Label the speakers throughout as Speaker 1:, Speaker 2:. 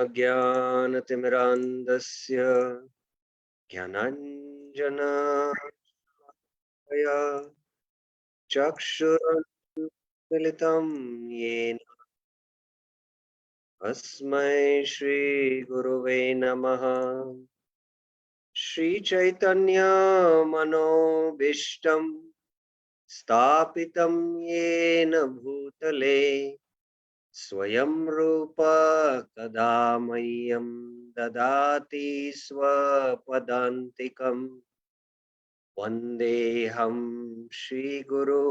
Speaker 1: अज्ञानतिमिरान्धस्य ज्ञानाञ्जनशलाकया चक्षुरुन्मिलितं येन तस्मै श्रीगुरुवे नमः। श्रीचैतन्यमनोभीष्टं स्थापितं येन भूतले स्वयं रूप कदा मह्यं ददाति स्वपदान्तिकम्। वन्देऽहं श्रीगुरो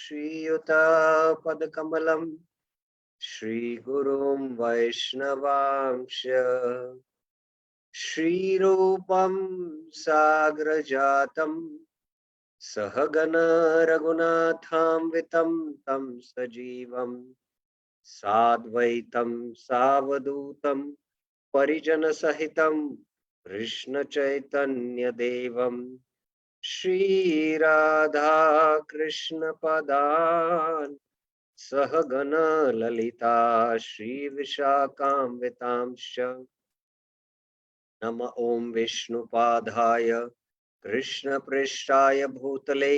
Speaker 1: श्रीयुतापदकमलं श्रीगुरुं वैष्णवांश श्रीरूपं साग्रजातं सहगण रघुनाथान्वितं तं सजीवं साद्वैतं सावधूतं परिजनसहितं कृष्णचैतन्यदेवं श्रीराधा कृष्णपदान् सहगण ललिता श्रीविशाखान्वितांश्च नम ओं विष्णुपादाय कृष्णपृष्ठाय भूतले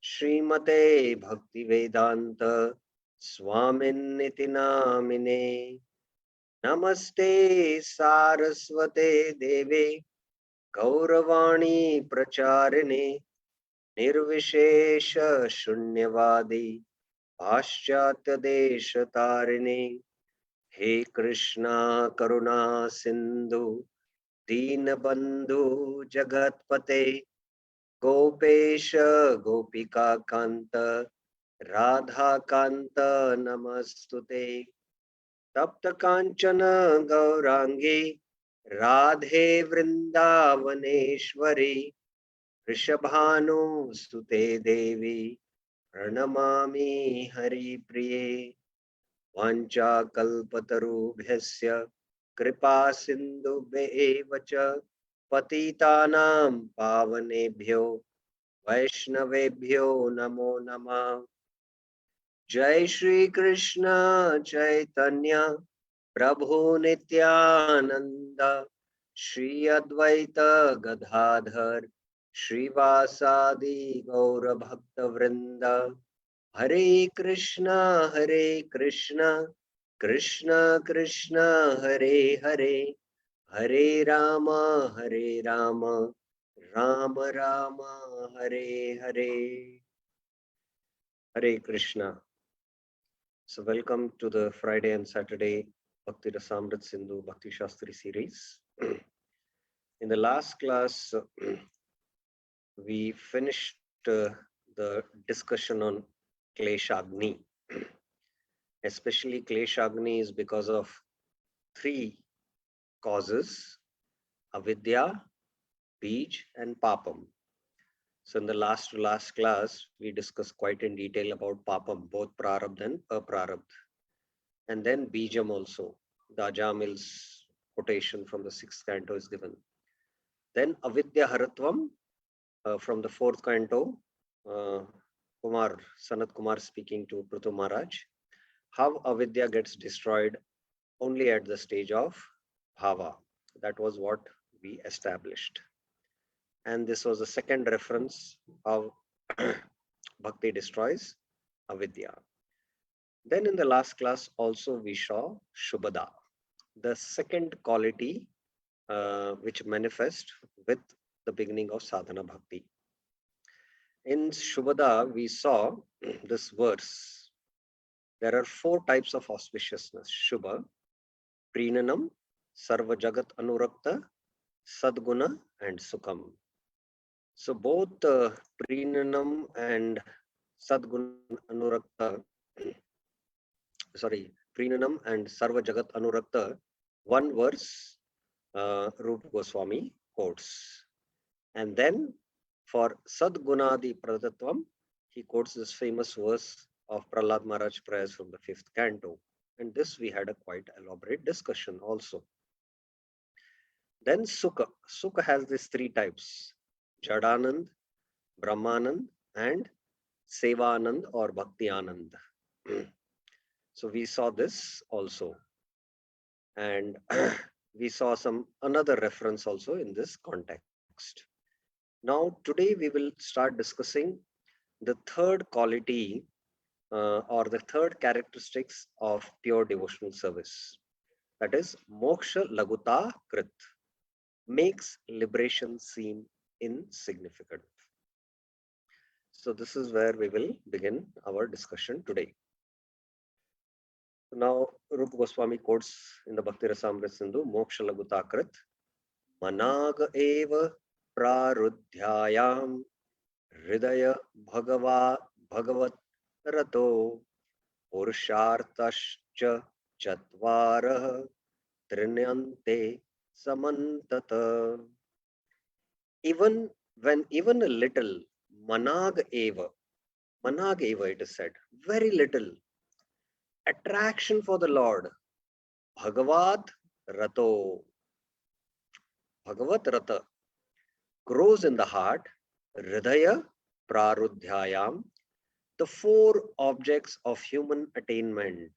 Speaker 1: श्रीमते भक्तिवेदांत स्वामिन्निति नामिने। नमस्ते सारस्वते देवे गौरवाणी प्रचारिणे निर्विशेष शून्यवादी पाश्चात्य देश तारिणे। हे कृष्णा करुणा सिंधु दीनबंधु जगतपते गोपेश गोपिका कांत राधा कांत नमस्तुते। तप्त कांचन गौरांगी राधे वृंदावनेश्वरी वृषभानुसुते देवी प्रणमामि हरिप्रिये। वाञ्छाकल्पतरुभ्यस्य कृपा सिन्धुभ्येव च पतितानां पावनेभ्यो वैष्णवेभ्यो नमो नमः। जय श्री कृष्ण चैतन्य प्रभु नित्यानंद श्री अद्वैत गदाधर श्रीवासादि गौर भक्त वृंद। हरे Krishna Krishna Krishna Hare Hare Hare Ram Ram Ram Hare Hare. Hare Krishna. So welcome to the Friday and Saturday Bhakti Rasamrit Sindhu Bhakti Shastri series. In the last class, we finished the discussion on Kleshagni. Especially Kleshagni is because of three causes: avidya, bij, and papam. So in the last class, we discussed quite in detail about papam, both prarabdha and aprarabdha. And then bijam also. The Ajamil's quotation from the 6th canto is given. Then avidya haratvam from the 4th canto, Sanat Kumar speaking to Prithu Maharaj, how avidya gets destroyed only at the stage of bhava. That was what we established. And this was the second reference of bhakti destroys avidya. Then in the last class also we saw Shubhada, the second quality which manifests with the beginning of sadhana bhakti. In Shubhada we saw this verse. There are 4 types of auspiciousness: Shubha, Prinanam, Sarva Jagat Anurakta, Sadguna, and Sukham. So both Prinanam and Sadguna Anurakta, Prinanam and Sarva Jagat Anurakta, one verse Rupa Goswami quotes. And then for Sadgunadi Pradatvam, he quotes this famous verse of Prahlad Maharaj prayers from the 5th canto. And this we had a quite elaborate discussion also. Then Sukha. Sukha has these 3 types: Jadanand, Brahmanand, and Sevanand or Bhakti Anand. So we saw this also. And we saw some another reference also in this context. Now, today we will start discussing the third quality or the third characteristics of pure devotional service. That is, moksha laguta krit, makes liberation seem insignificant. So, this is where we will begin our discussion today. Now, Rupa Goswami quotes in the Bhakti Rasamrita Sindhu, moksha laguta krit, manag eva prarudhyayam hridaya bhagavat rato पुरुषार्थश्च चत्वारः त्रिण्यन्ते samantata. Even when even a little, manag eva it is said, very little attraction for the Lord, bhagavat rato, bhagavat rata, grows in the heart, hridaya prarudhyayam, the four objects of human attainment,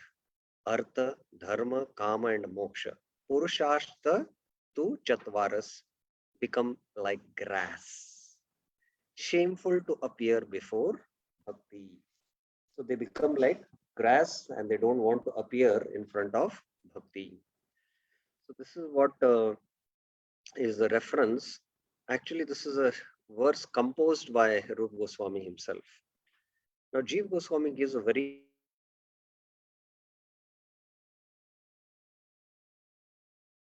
Speaker 1: artha, dharma, kama, and moksha. Purushashta to chatvaras become like grass, shameful to appear before bhakti. So they become like grass and they don't want to appear in front of bhakti. So this is what is the reference. Actually, this is a verse composed by Rupa Goswami himself. Now, Jeev Goswami gives a very beautiful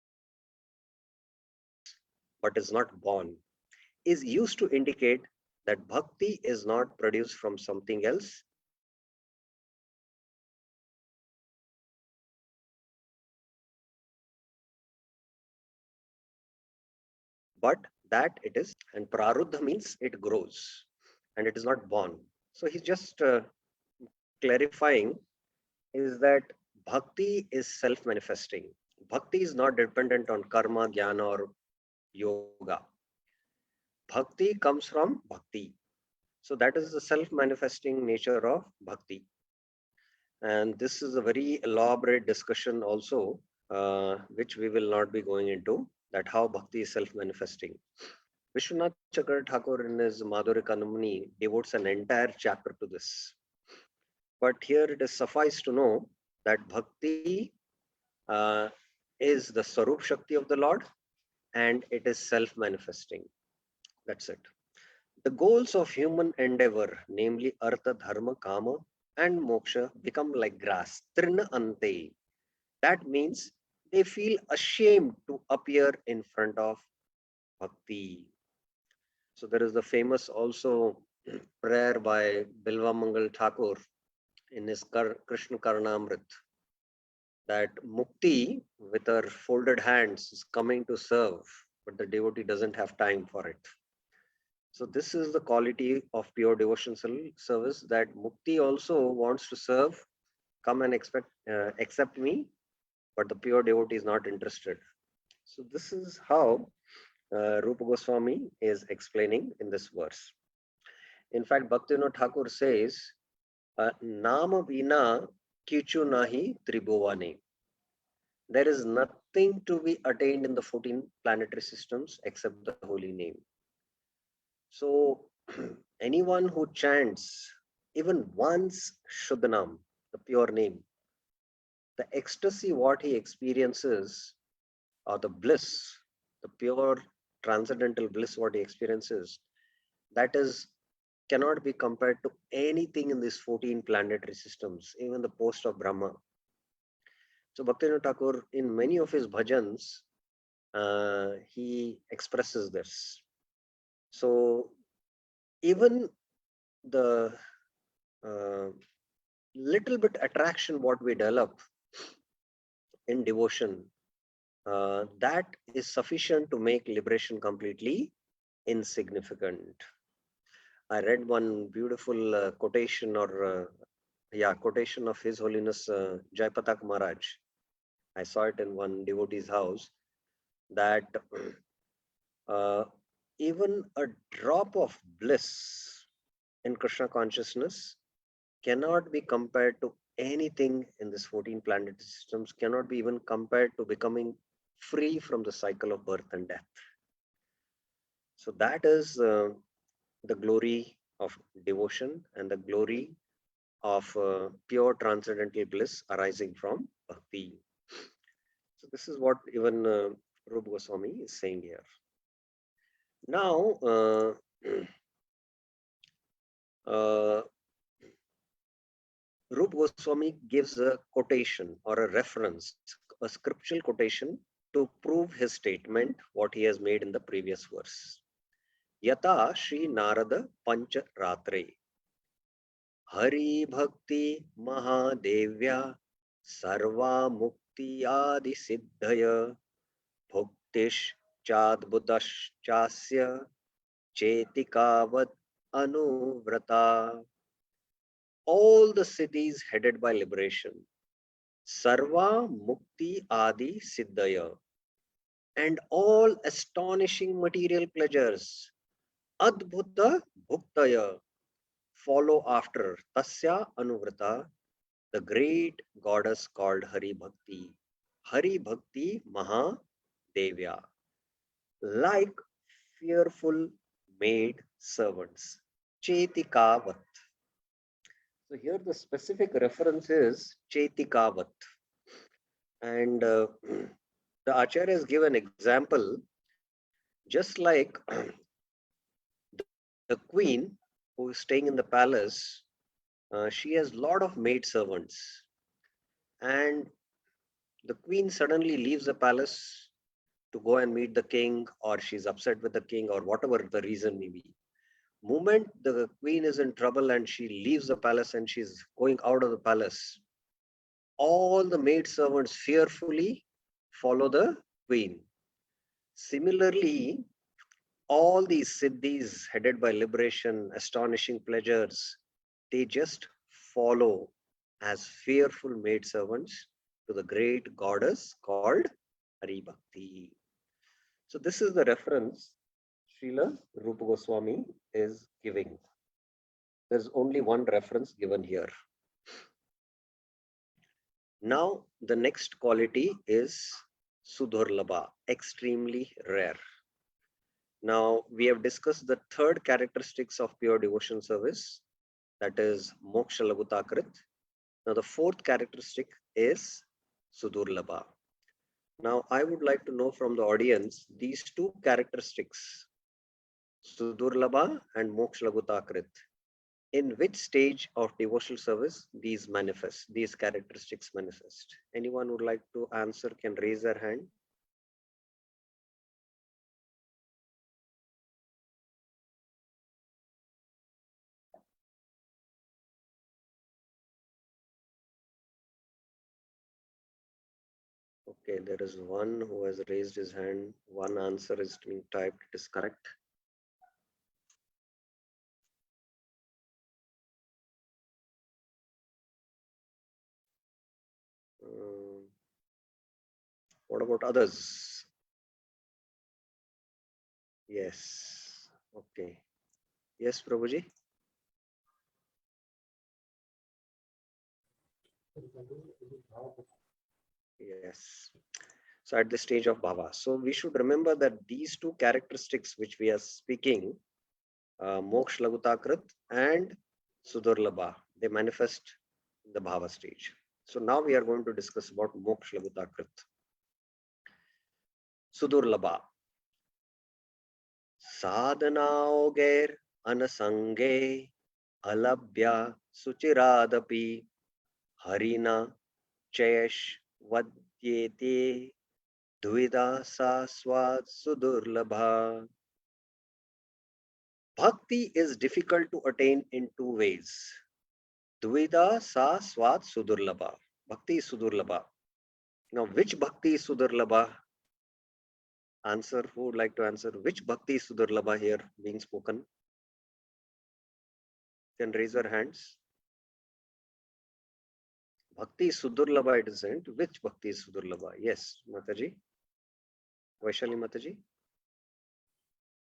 Speaker 1: explanation that but is not born is used to indicate that bhakti is not produced from something else but that it is, and praruddha means it grows and it is not born. So he's just clarifying is that bhakti is self manifesting. Bhakti is not dependent on karma, jnana, or yoga. Bhakti comes from bhakti. So that is the self manifesting nature of bhakti. And this is a very elaborate discussion also, which we will not be going into, that how bhakti is self manifesting. Vishwanath Chakra Thakur in his Madhurya Kanamani devotes an entire chapter to this. But here it is suffice to know that bhakti uh, is the Sarup Shakti of the Lord and it is self manifesting. That's it. The goals of human endeavor, namely Artha, Dharma, Kama, and Moksha, become like grass. Trina Ante. That means they feel ashamed to appear in front of bhakti. So there is the famous also prayer by Bilva Mangal Thakur in his Krishna Karnamrit that Mukti with her folded hands is coming to serve, but the devotee doesn't have time for it. So this is the quality of pure devotional service that Mukti also wants to serve, come and accept me, but the pure devotee is not interested. So this is how Rupa Goswami is explaining in this verse. In fact, Bhaktivinoda Thakur says, Nama vina kichu nahi tribhuvane. There is nothing to be attained in the 14 planetary systems except the holy name. So anyone who chants even once Shuddhanam, the pure name, the ecstasy what he experiences, or the bliss, the pure transcendental bliss what he experiences, that is cannot be compared to anything in these 14 planetary systems, even the post of Brahma. So Bhaktivinoda Thakur, in many of his bhajans, he expresses this. So even the little bit attraction what we develop in devotion, that is sufficient to make liberation completely insignificant. I read one beautiful quotation quotation of His Holiness Jaipatak Maharaj. I saw it in one devotee's house that uh, even a drop of bliss in Krishna consciousness cannot be compared to anything in this 14 planetary systems cannot be even compared to becoming free from the cycle of birth and death. So that is the glory of devotion and the glory of pure transcendental bliss arising from bhakti. So this is what even Rupa Goswami is saying here. Now, Rupa Goswami gives a quotation or a reference, a scriptural quotation to prove his statement, what he has made in the previous verse. Yata Shri Narada Pancha Ratre Hari Bhakti Mahadevya Sarva Mukti Adi Siddhaya Bhuktish Chadbutash Chasya Chetikavad Anuvrata. All the cities headed by liberation, Sarva Mukti Adi Siddhaya, and all astonishing material pleasures, Adbhuta Bhuktaya, follow after Tasya Anuvrata, the great goddess called Hari Bhakti. Hari Bhakti Mahadevya, like fearful maid servants. Chetikavat. So here the specific reference is Chetikavat. And the Acharya has given an example, just like the queen who is staying in the palace, she has a lot of maid servants. And the queen suddenly leaves the palace to go and meet the king, or she's upset with the king, or whatever the reason may be. Moment the queen is in trouble and she leaves the palace and she's going out of the palace, all the maid servants fearfully follow the queen. Similarly, all these siddhis headed by liberation, astonishing pleasures, they just follow as fearful maid servants to the great goddess called Hari Bhakti. So this is the reference Srila Rupa Goswami is giving. There's only one reference given here. Now, the next quality is Sudurlabha, extremely rare. Now, we have discussed the third characteristics of pure devotion service, that is Moksha Lagutakrit. Now, the fourth characteristic is Sudurlabha. Now, I would like to know from the audience these two characteristics, Sudurlabha and Moksha Lagutakrit. In which stage of devotional service these characteristics manifest? Anyone would like to answer can raise their hand. Okay, there is one who has raised his hand. One answer is being typed. It is correct. What about others? Yes. Okay. Yes, Prabhuji. Yes. So at the stage of bhava. So we should remember that these two characteristics which we are speaking, Moksha Lagutakrit and Sudurlabha, they manifest in the bhava stage. So now we are going to discuss about Moksha Lagutakrit. Sudurlabha. Sadhanaogair anasange alabhya suchiradapi harina chayesh vadyete dvida saswad sudurlabha. Bhakti is difficult to attain in two ways. Dvida sa swat sudurlabha. Bhakti is sudurlabha. Now, which bhakti is sudurlabha? Answer, who would like to answer? Which bhakti is sudurlabha here being spoken? Can raise your hands. Bhakti is sudurlabha, it isn't. Which bhakti is sudurlabha? Yes, Mataji. Vaishali Mataji.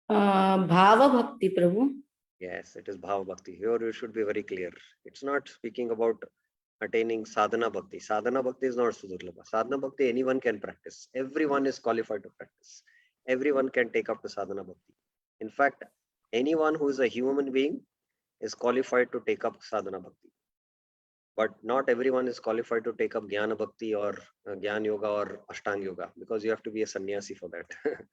Speaker 2: Bhava Bhakti, Prabhu.
Speaker 1: Yes, it is Bhava Bhakti. Here you should be very clear. It's not speaking about attaining sadhana bhakti. Sadhana bhakti is not sudurlabha. Sadhana bhakti anyone can practice. Everyone is qualified to practice. Everyone can take up to sadhana bhakti. In fact, anyone who is a human being is qualified to take up sadhana bhakti. But not everyone is qualified to take up jnana bhakti or jnana yoga or ashtanga yoga, because you have to be a sannyasi for that.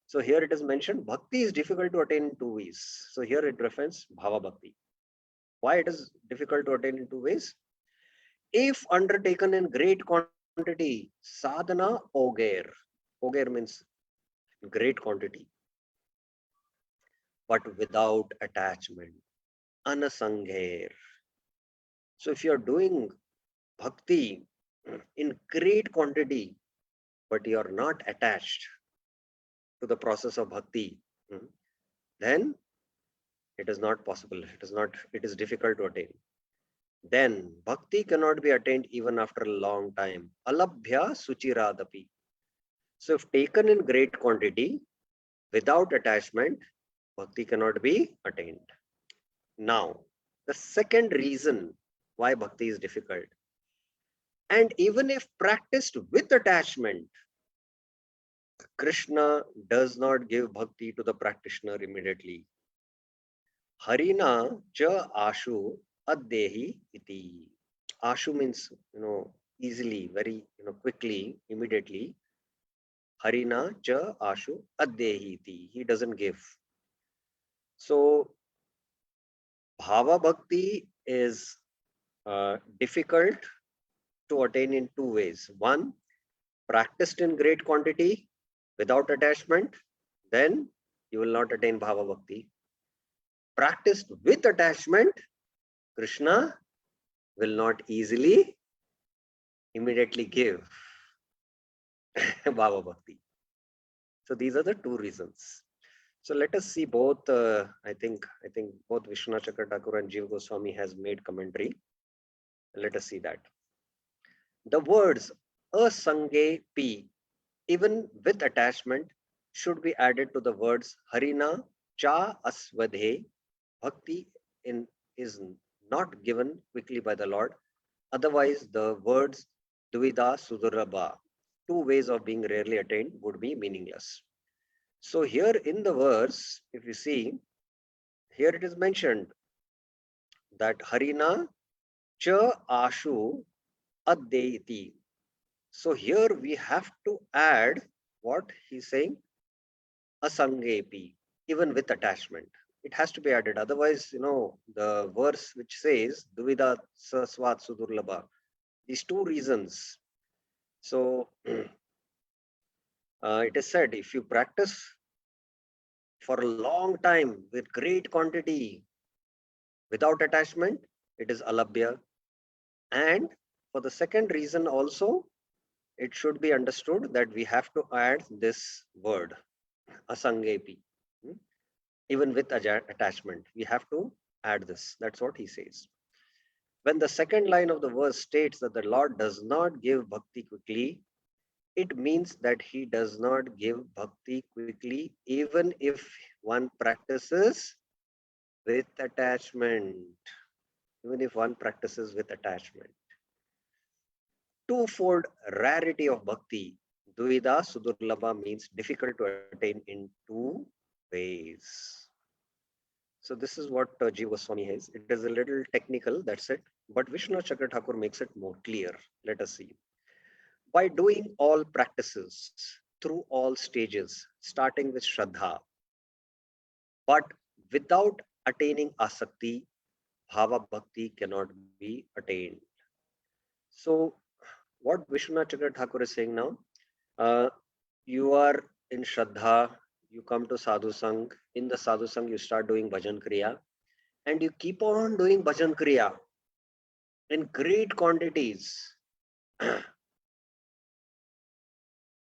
Speaker 1: So here it is mentioned bhakti is difficult to attain in two ways. So here it refers bhava bhakti. Why it is difficult to attain in two ways? If undertaken in great quantity, sadhana oger. Oger means great quantity, but without attachment. Anasangher. So if you are doing bhakti in great quantity, but you are not attached to the process of bhakti, then it is not possible. It is difficult to attain. Then bhakti cannot be attained even after a long time. Alabhya suchiradapi. So if taken in great quantity, without attachment, bhakti cannot be attained. Now, the second reason why bhakti is difficult, and even if practiced with attachment, Krishna does not give bhakti to the practitioner immediately. Harina cha ashu addehi iti. Ashu means, easily, very, quickly, immediately. Harina cha ashu addehi iti. He doesn't give. So bhava bhakti is difficult to attain in two ways. One, practiced in great quantity without attachment, then you will not attain bhava bhakti. Practiced with attachment, Krishna will not easily, immediately give bhava bhakti. So these are the two reasons. So let us see both. I think both Vishwanath Chakra Thakur and Jiva Goswami has made commentary. Let us see that. The words asange pi, even with attachment, should be added to the words harina cha asvadhe. Bhakti is not given quickly by the Lord. Otherwise, the words dvida sudurabha, two ways of being rarely attained, would be meaningless. So here in the verse, if you see, here it is mentioned that harina cha ashu addeiti. So here we have to add what he's saying, asangepi, even with attachment. It has to be added. Otherwise, the verse which says duvida saswat sudurlabha, these two reasons. So it is said if you practice for a long time with great quantity without attachment, it is alabhya. And for the second reason also, it should be understood that we have to add this word, asangepi. Even with attachment, we have to add this. That's what he says. When the second line of the verse states that the Lord does not give bhakti quickly, it means that he does not give bhakti quickly, even if one practices with attachment. Even if one practices with attachment. Twofold rarity of bhakti, Dvida Sudurlabha, means difficult to attain in two ways. So this is what Jiva Goswami has. It is a little technical, that's it. But Vishwanath Chakra Thakur makes it more clear. Let us see. By doing all practices through all stages, starting with Shraddha, but without attaining Asakti, Bhava Bhakti cannot be attained. So what Vishwanath Chakra Thakur is saying now, you are in Shraddha, you come to Sadhu Sangh, in the Sadhu Sangh you start doing Bhajan Kriya, and you keep on doing Bhajan Kriya in great quantities.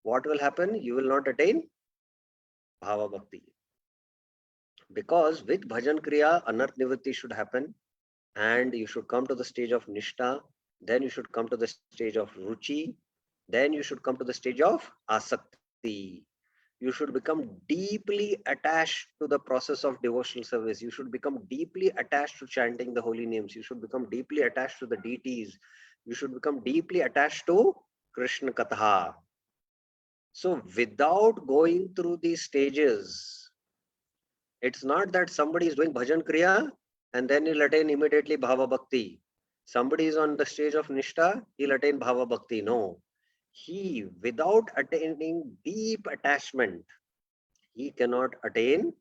Speaker 1: What will happen? You will not attain Bhava Bhakti. Because with Bhajan Kriya, Anarth Nivritti should happen, and you should come to the stage of Nishta, then you should come to the stage of Ruchi, then you should come to the stage of Asakti. You should become deeply attached to the process of devotional service. You should become deeply attached to chanting the holy names. You should become deeply attached to the deities. You should become deeply attached to Krishna Katha. So without going through these stages, it's not that somebody is doing bhajan kriya and then he'll attain immediately bhava bhakti. Somebody is on the stage of nishta, he'll attain bhava bhakti. No. He, without attaining deep attachment, he cannot attain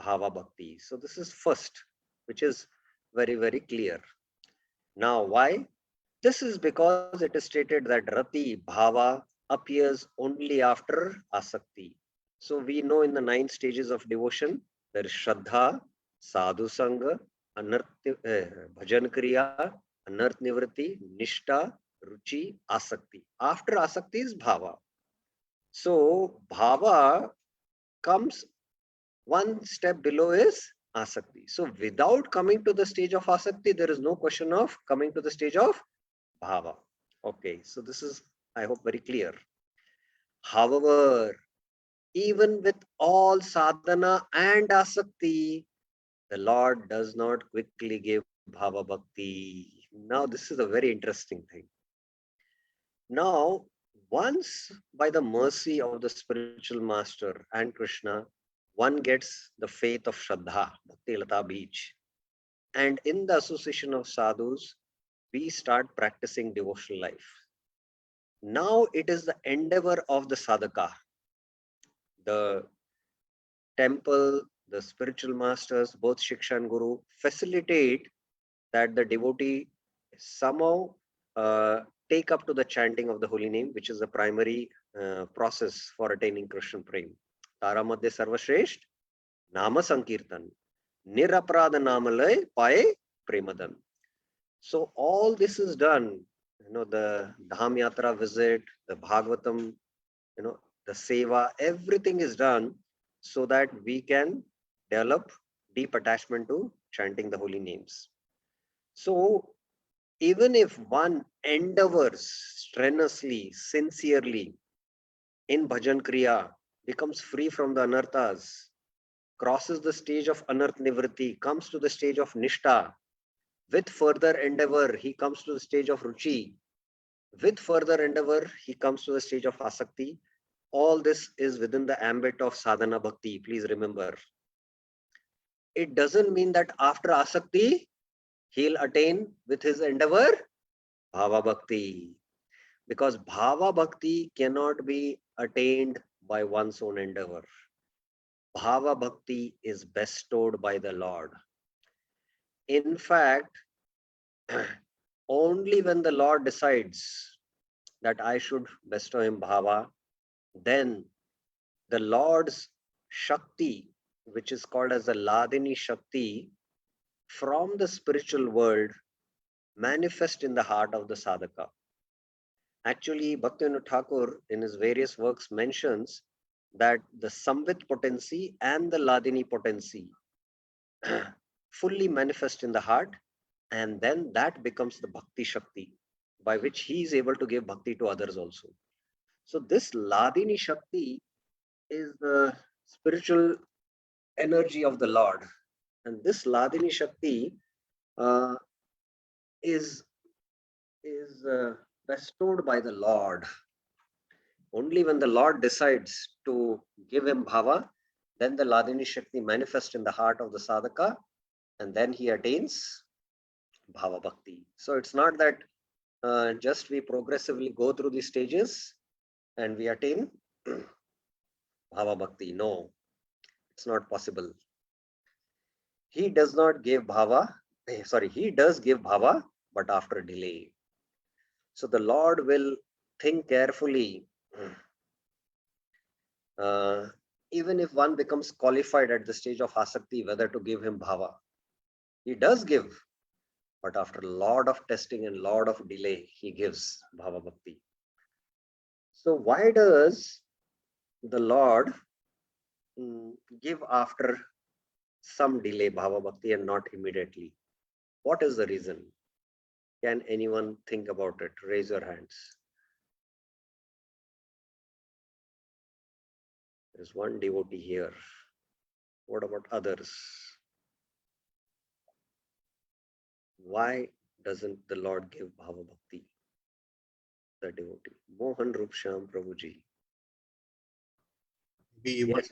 Speaker 1: bhava bhakti. So this is first, which is very, very clear. Now, why? This is because it is stated that rati, bhava appears only after asakti. So we know in the 9 stages of devotion, there is Shraddha, Sadhu Sangha, Bhajan Kriya, Anarth Nivriti, Nishta, Ruchi, Asakti. After Asakti is Bhava. So Bhava comes one step below is Asakti. So without coming to the stage of Asakti, there is no question of coming to the stage of Bhava. Okay, so this is, I hope, very clear. However, even with all sadhana and asakti, the Lord does not quickly give bhava bhakti. Now, this is a very interesting thing. Now, once by the mercy of the spiritual master and Krishna, one gets the faith of Shraddha, Bhakti Lata Beach. And in the association of sadhus, we start practicing devotional life. Now it is the endeavor of the sadhaka, the temple, the spiritual masters, both Shiksha and Guru, facilitate that the devotee somehow take up to the chanting of the holy name, which is the primary process for attaining Krishna Prem. Tara Madhya Sarvashresht, Nama Sankirtan, Niraprada Namalay Paye Premadan. So all this is done, the Dham Yatra visit, the Bhagavatam, the Seva, everything is done so that we can develop deep attachment to chanting the holy names. So even if one endeavors strenuously, sincerely in Bhajan Kriya, becomes free from the anarthas, crosses the stage of anarth nivriti, comes to the stage of nishta, with further endeavor, he comes to the stage of ruchi. With further endeavor, he comes to the stage of asakti. All this is within the ambit of sadhana bhakti. Please remember. It doesn't mean that after asakti, he'll attain with his endeavor bhava bhakti. Because bhava bhakti cannot be attained by one's own endeavor. Bhava bhakti is bestowed by the Lord. In fact, only when the Lord decides that I should bestow him bhava, then the Lord's Shakti, which is called as the Ladini Shakti, from the spiritual world manifest in the heart of the sadhaka. Actually, Bhaktivinoda Thakur in his various works mentions that the Samvit potency and the Ladini potency fully manifest in the heart, and then that becomes the Bhakti Shakti, by which he is able to give bhakti to others also. So this Ladini Shakti is the spiritual energy of the Lord. And this Ladini Shakti uh, is, is bestowed by the Lord. Only when the Lord decides to give him bhava, then the Ladini Shakti manifests in the heart of the sadhaka, and then he attains bhava bhakti. So it's not that just we progressively go through these stages and we attain bhava bhakti. No, it's not possible. He does not give bhava, he does give bhava, but after delay. So the Lord will think carefully. Even if one becomes qualified at the stage of asakti, whether to give him bhava. He does give, but after a lot of testing and lot of delay, he gives bhava bhakti. So why does the Lord give after some delay bhava bhakti and not immediately? What is the reason? Can anyone think about it? Raise your hands. There's one devotee here. What about others? Why doesn't the Lord give Bhava Bhakti? The devotee. Mohan Rup Shyam Prabhuji. Yes.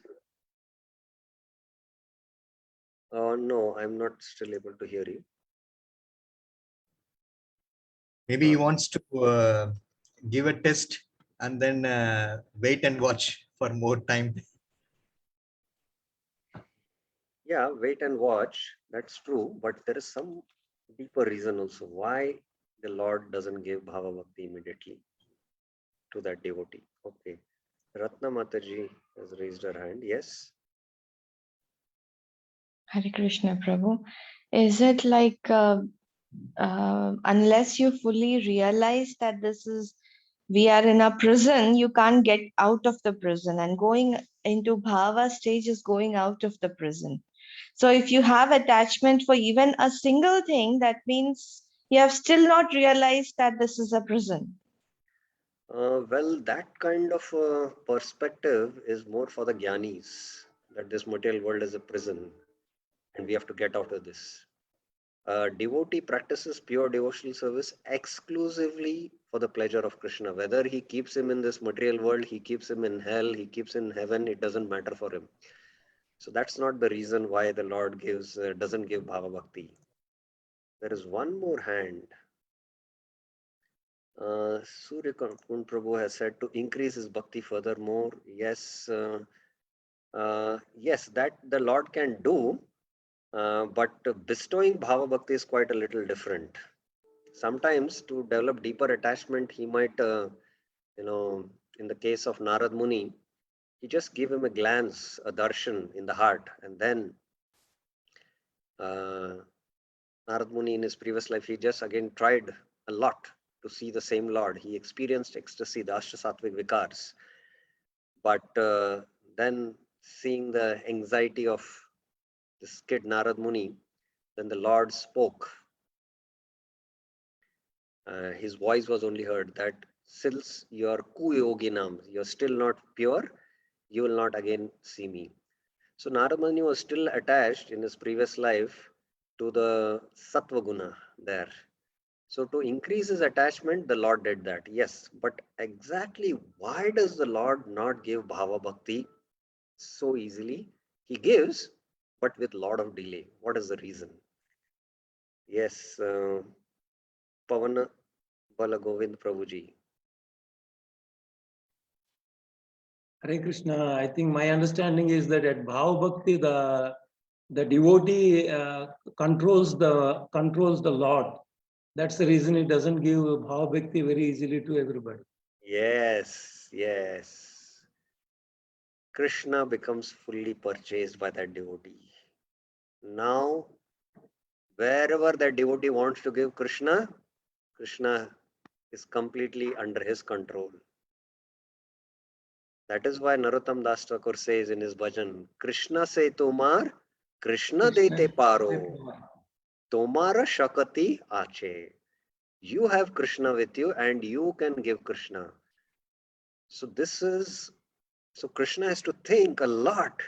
Speaker 1: No, I'm not still able to hear you.
Speaker 2: Maybe he wants to give a test and then wait and watch for more time.
Speaker 1: Yeah, wait and watch. That's true. But there is some deeper reason also why the Lord doesn't give Bhava Bhakti immediately to that devotee. Okay. Ratna Mataji has raised her hand. Yes.
Speaker 3: Hare Krishna Prabhu. Is it like unless you fully realize that we are in a prison, you can't get out of the prison, and going into bhava stage is going out of the prison. So if you have attachment for even a single thing, that means you have still not realized that this is a prison.
Speaker 1: Well, that kind of perspective is more for the jnanis, that this material world is a prison and we have to get out of this. Devotee practices pure devotional service exclusively for the pleasure of Krishna. Whether he keeps him in this material world, he keeps him in hell, he keeps in heaven, it doesn't matter for him. So that's not the reason why the Lord doesn't give Bhava Bhakti. There is one more hand. Surya Kund Prabhu has said to increase his bhakti furthermore. Yes, yes, that the Lord can do, but bestowing Bhava Bhakti is quite a little different. Sometimes to develop deeper attachment, he might, in the case of Narad Muni, he just give him a glance, a darshan in the heart, and then Narad Muni in his previous life, he just again tried a lot to see the same Lord. He experienced ecstasy, the Ashtasattvic Vikars. But then seeing the anxiety of this kid Narad Muni, then the Lord spoke. His voice was only heard that since you are kuyoginam, you're still not pure, you will not again see me. So Narad Muni was still attached in his previous life to the Sattva Guna there. So to increase his attachment, the Lord did that. Yes, but exactly why does the Lord not give Bhava Bhakti so easily? He gives, but with lot of delay. What is the reason? Yes, Pavana Balagovind Prabhuji.
Speaker 4: Hare Krishna. I think my understanding is that at Bhava Bhakti, the devotee controls the Lord. That's the reason it doesn't give Bhava Bhakti very easily to everybody.
Speaker 1: Yes, yes. Krishna becomes fully purchased by that devotee. Now, wherever that devotee wants to give Krishna, Krishna is completely under his control. That is why Narottam Das Thakur says in his bhajan, Krishna se tomar, Krishna dete paro, tomara shakati ache. You have Krishna with you and you can give Krishna. So Krishna has to think a lot,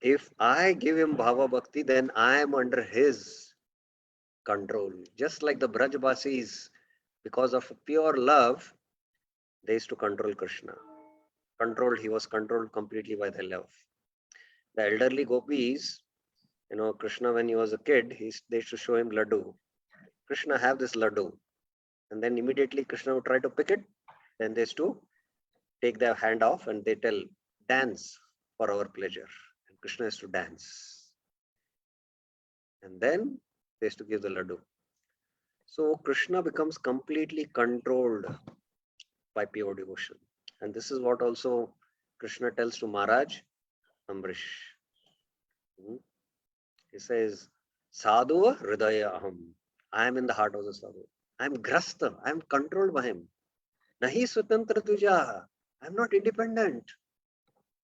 Speaker 1: If I give him Bhava Bhakti, then I am under his control. Just like the Brajbasis, because of pure love, they used to control Krishna. He was controlled completely by their love. The elderly gopis, Krishna when he was a kid, they used to show him laddu. Krishna have this laddu. And then immediately Krishna would try to pick it. Then they used to take their hand off and they tell, dance for our pleasure. And Krishna is to dance. And then they used to give the laddu. So Krishna becomes completely controlled by pure devotion. And this is what also Krishna tells to Maharaj Ambrish. He says, Sadhuva Hridaya Aham. I am in the heart of the sadhu. I am grasta. I am controlled by him. Nahi Swatantra Tuja. I am not independent.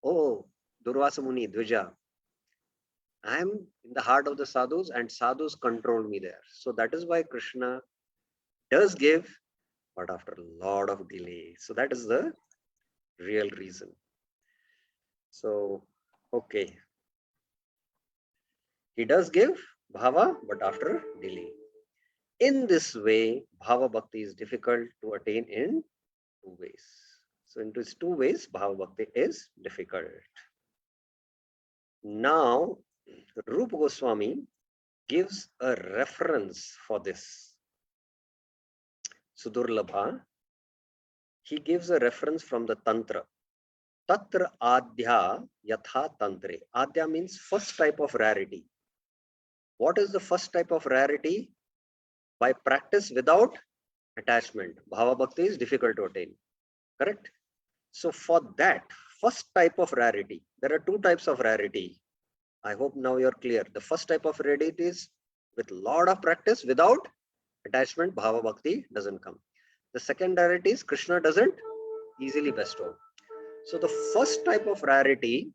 Speaker 1: Oh, Durvasa Muni, Dvija. I am in the heart of the sadhus and sadhus control me there. So that is why Krishna does give, but after a lot of delay. So that is the real reason. So, okay. He does give bhava, but after delay. In this way, bhava bhakti is difficult to attain in two ways. So, in these two ways, bhava bhakti is difficult. Now, Rupa Goswami gives a reference for this. Sudurlabha, he gives a reference from the Tantra. Tatra Adhya Yatha Tantre. Adhya means first type of rarity. What is the first type of rarity? By practice without attachment. Bhava bhakti is difficult to attain. Correct? So for that first type of rarity, there are two types of rarity. I hope now you're clear. The first type of rarity is with lot of practice without attachment, bhava bhakti doesn't come. The second rarity is Krishna doesn't easily bestow. So the first type of rarity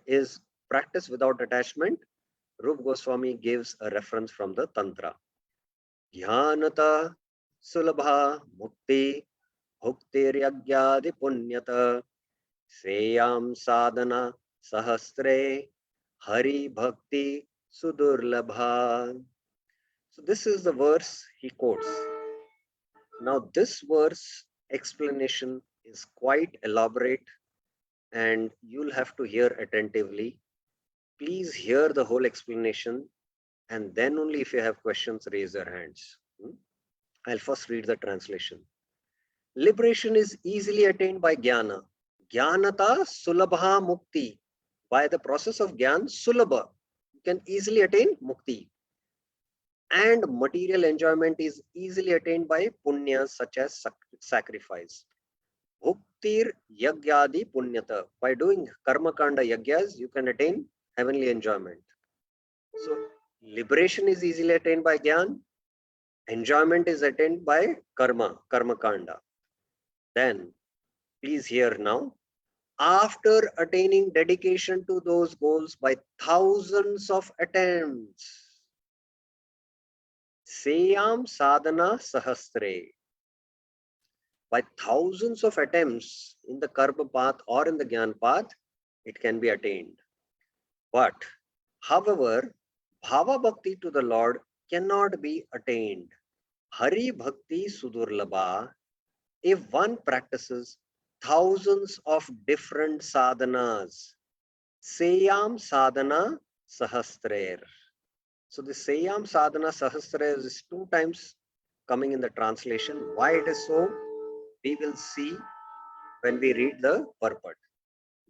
Speaker 1: is practice without attachment. Rup Goswami gives a reference from the Tantra. Dhyanata sulabha mukti bhuktiryajnadi punyata sreyam sadhana sahasre hari bhakti sudurlabha. So this is the verse he quotes. Now this verse explanation is quite elaborate and you'll have to hear attentively. Please hear the whole explanation and then only if you have questions, raise your hands. I'll first read the translation. Liberation is easily attained by jnana. Jnanata sulabha mukti. By the process of jnana, sulabha, you can easily attain mukti. And material enjoyment is easily attained by punya such as sacrifice. Bhuktir yagyadi punyata. By doing karma kanda yagyas, you can attain heavenly enjoyment. So liberation is easily attained by jnana. Enjoyment is attained by karma kanda. Then please hear now. After attaining dedication to those goals by thousands of attempts, Seyam sadhana sahasre. By thousands of attempts in the karma path or in the jnana path, it can be attained. But, however, bhava bhakti to the Lord cannot be attained. Hari bhakti sudurlabha. If one practices thousands of different sadhanas, Seyam sadhana sahasrer. So the Seyam sadhana sahasrer is two times coming in the translation. Why it is so? We will see when we read the purport,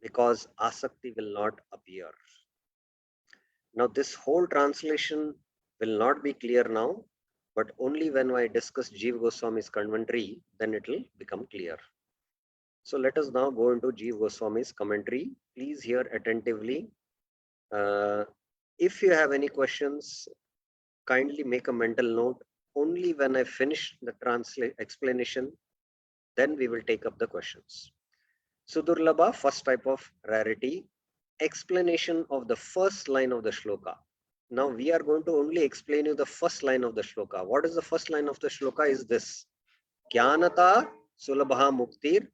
Speaker 1: because asakti will not appear. Now this whole translation will not be clear now, but only when I discuss Jiva Goswami's commentary, then it will become clear. So let us now go into Jiva Goswami's commentary. Please hear attentively. If you have any questions, kindly make a mental note. Only when I finish the explanation, then we will take up the questions. Sudurlabha, first type of rarity. Explanation of the first line of the shloka. Now we are going to only explain you the first line of the shloka. What is the first line of the shloka is this. Jnanata sulabha muktir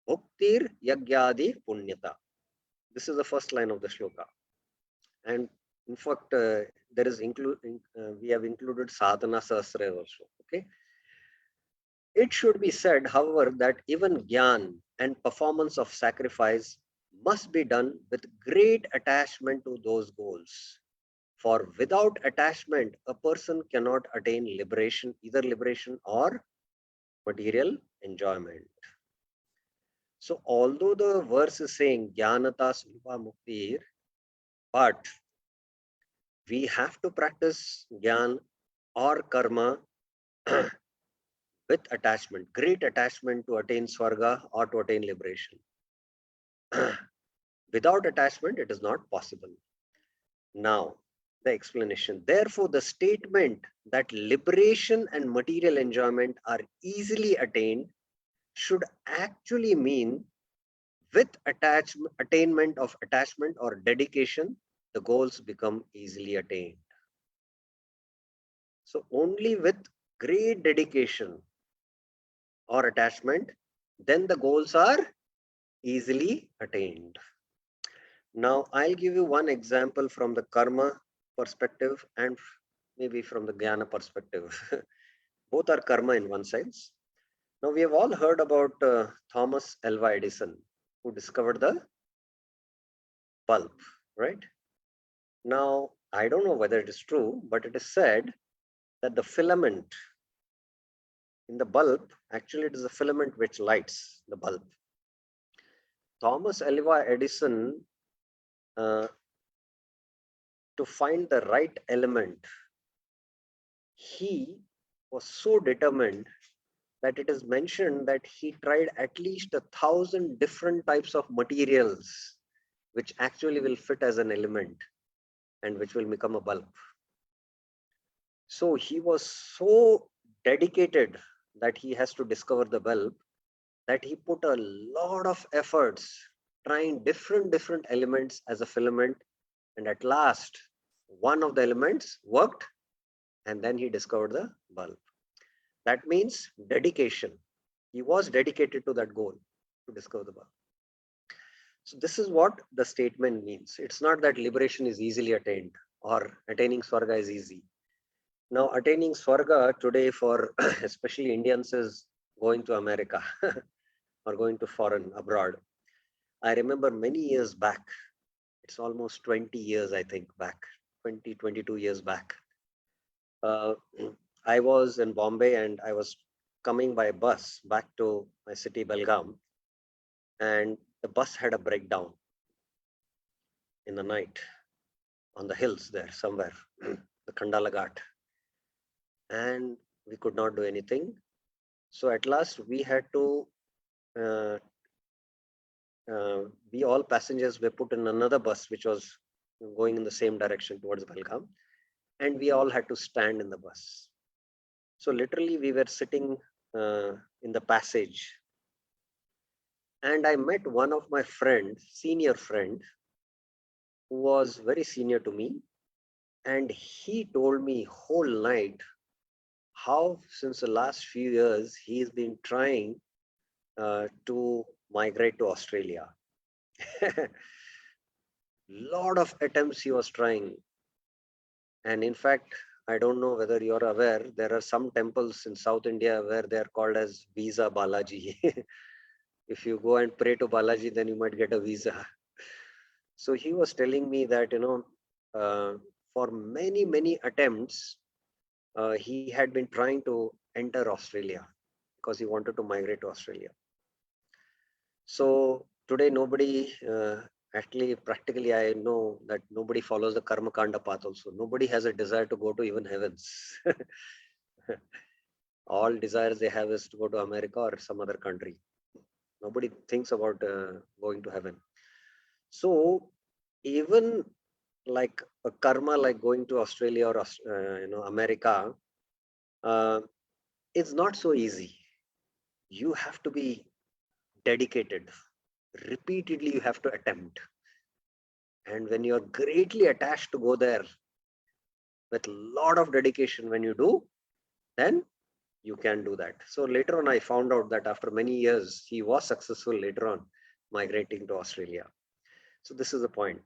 Speaker 1: bhuktir yagyadi punyata. This is the first line of the shloka. And in fact, there is we have included sadhana sahasra also. Okay. It should be said, however, that even jnana and performance of sacrifice must be done with great attachment to those goals. For without attachment, a person cannot attain liberation, either liberation or material enjoyment. So although the verse is saying jnanata sulabha muktir, but we have to practice jnana or karma with attachment, great attachment to attain swarga or to attain liberation. Without attachment, it is not possible. Now, the explanation. Therefore, the statement that liberation and material enjoyment are easily attained should actually mean with attainment of attachment or dedication, the goals become easily attained. So only with great dedication or attachment, then the goals are easily attained. Now, I'll give you one example from the karma perspective and maybe from the jnana perspective. Both are karma in one sense. Now, we have all heard about Thomas Alva Edison, who discovered the bulb, right? Now, I don't know whether it is true, but it is said that the filament in the bulb, actually it is a filament which lights the bulb. Thomas Alva Edison, to find the right element, he was so determined that it is mentioned that he tried at least 1,000 different types of materials which actually will fit as an element and which will become a bulb. So he was so dedicated that he has to discover the bulb that he put a lot of efforts trying different elements as a filament, and at last one of the elements worked, and then he discovered the bulb. That means dedication. He was dedicated to that goal to discover the bulb. So this is what the statement means. It's not that liberation is easily attained or attaining Swarga is easy. Now, attaining Swarga today for especially Indians is going to America or going to foreign abroad. I remember many years back, it's almost 20 years, I think, back, 20, 22 years back. I was in Bombay and I was coming by bus back to my city, Belgaum, and the bus had a breakdown in the night on the hills there somewhere, the Khandala Ghat, and we could not do anything. So at last we had to, we all passengers were put in another bus which was going in the same direction towards Belgaum, and we all had to stand in the bus. So literally we were sitting in the passage, and I met one of my friends, senior friend, who was very senior to me, and he told me whole night how since the last few years he's been trying to migrate to Australia. Lot of attempts he was trying, and in fact, I don't know whether you're aware, there are some temples in South India where they're called as Visa Balaji. If you go and pray to Balaji, then you might get a visa. So he was telling me that, for many attempts, he had been trying to enter Australia because he wanted to migrate to Australia. So today, nobody, actually, practically, I know that nobody follows the Karma Kanda path also. Nobody has a desire to go to even heavens. All desires they have is to go to America or some other country. Nobody thinks about going to heaven. So even like a karma, like going to Australia or America, it's not so easy. You have to be dedicated. Repeatedly, you have to attempt. And when you're greatly attached to go there with a lot of dedication, when you do, then you can do that. So later on, I found out that after many years, he was successful later on migrating to Australia. So this is the point.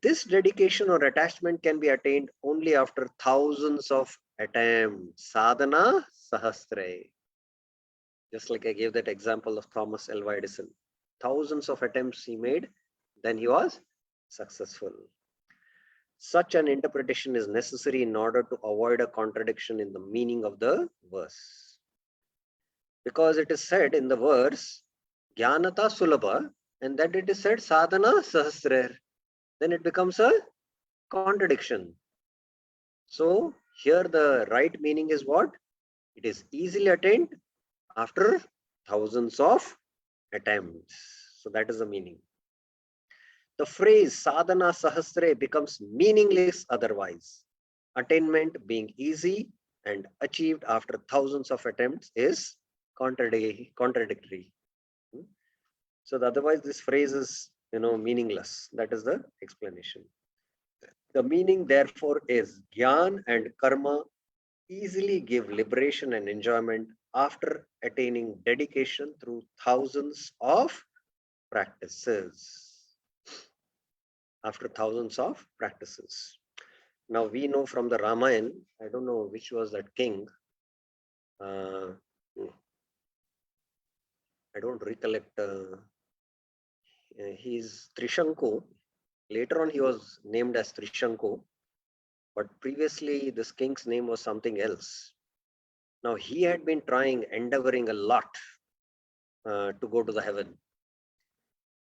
Speaker 1: This dedication or attachment can be attained only after thousands of attempts. Sadhana sahasre. Just like I gave that example of Thomas Alva Edison. Thousands of attempts he made, then he was successful. Such an interpretation is necessary in order to avoid a contradiction in the meaning of the verse. Because it is said in the verse, Jnanata Sulabha, and that it is said Sadhana Sahasrer. Then it becomes a contradiction. So here the right meaning is what? It is easily attained after thousands of attempts. So that is the meaning. The phrase sadhana sahasre becomes meaningless otherwise. Attainment being easy and achieved after thousands of attempts is contradictory. So otherwise this phrase is meaningless. That is the explanation. The meaning therefore is Gyan and Karma easily give liberation and enjoyment after attaining dedication through thousands of practices. after thousands of practices. Now we know from the Ramayana, I don't know which was that king. Uh, I don't recollect. He's Trishanku. Later on, he was named as Trishanku, but previously this king's name was something else. Now he had been endeavoring a lot to go to the heaven.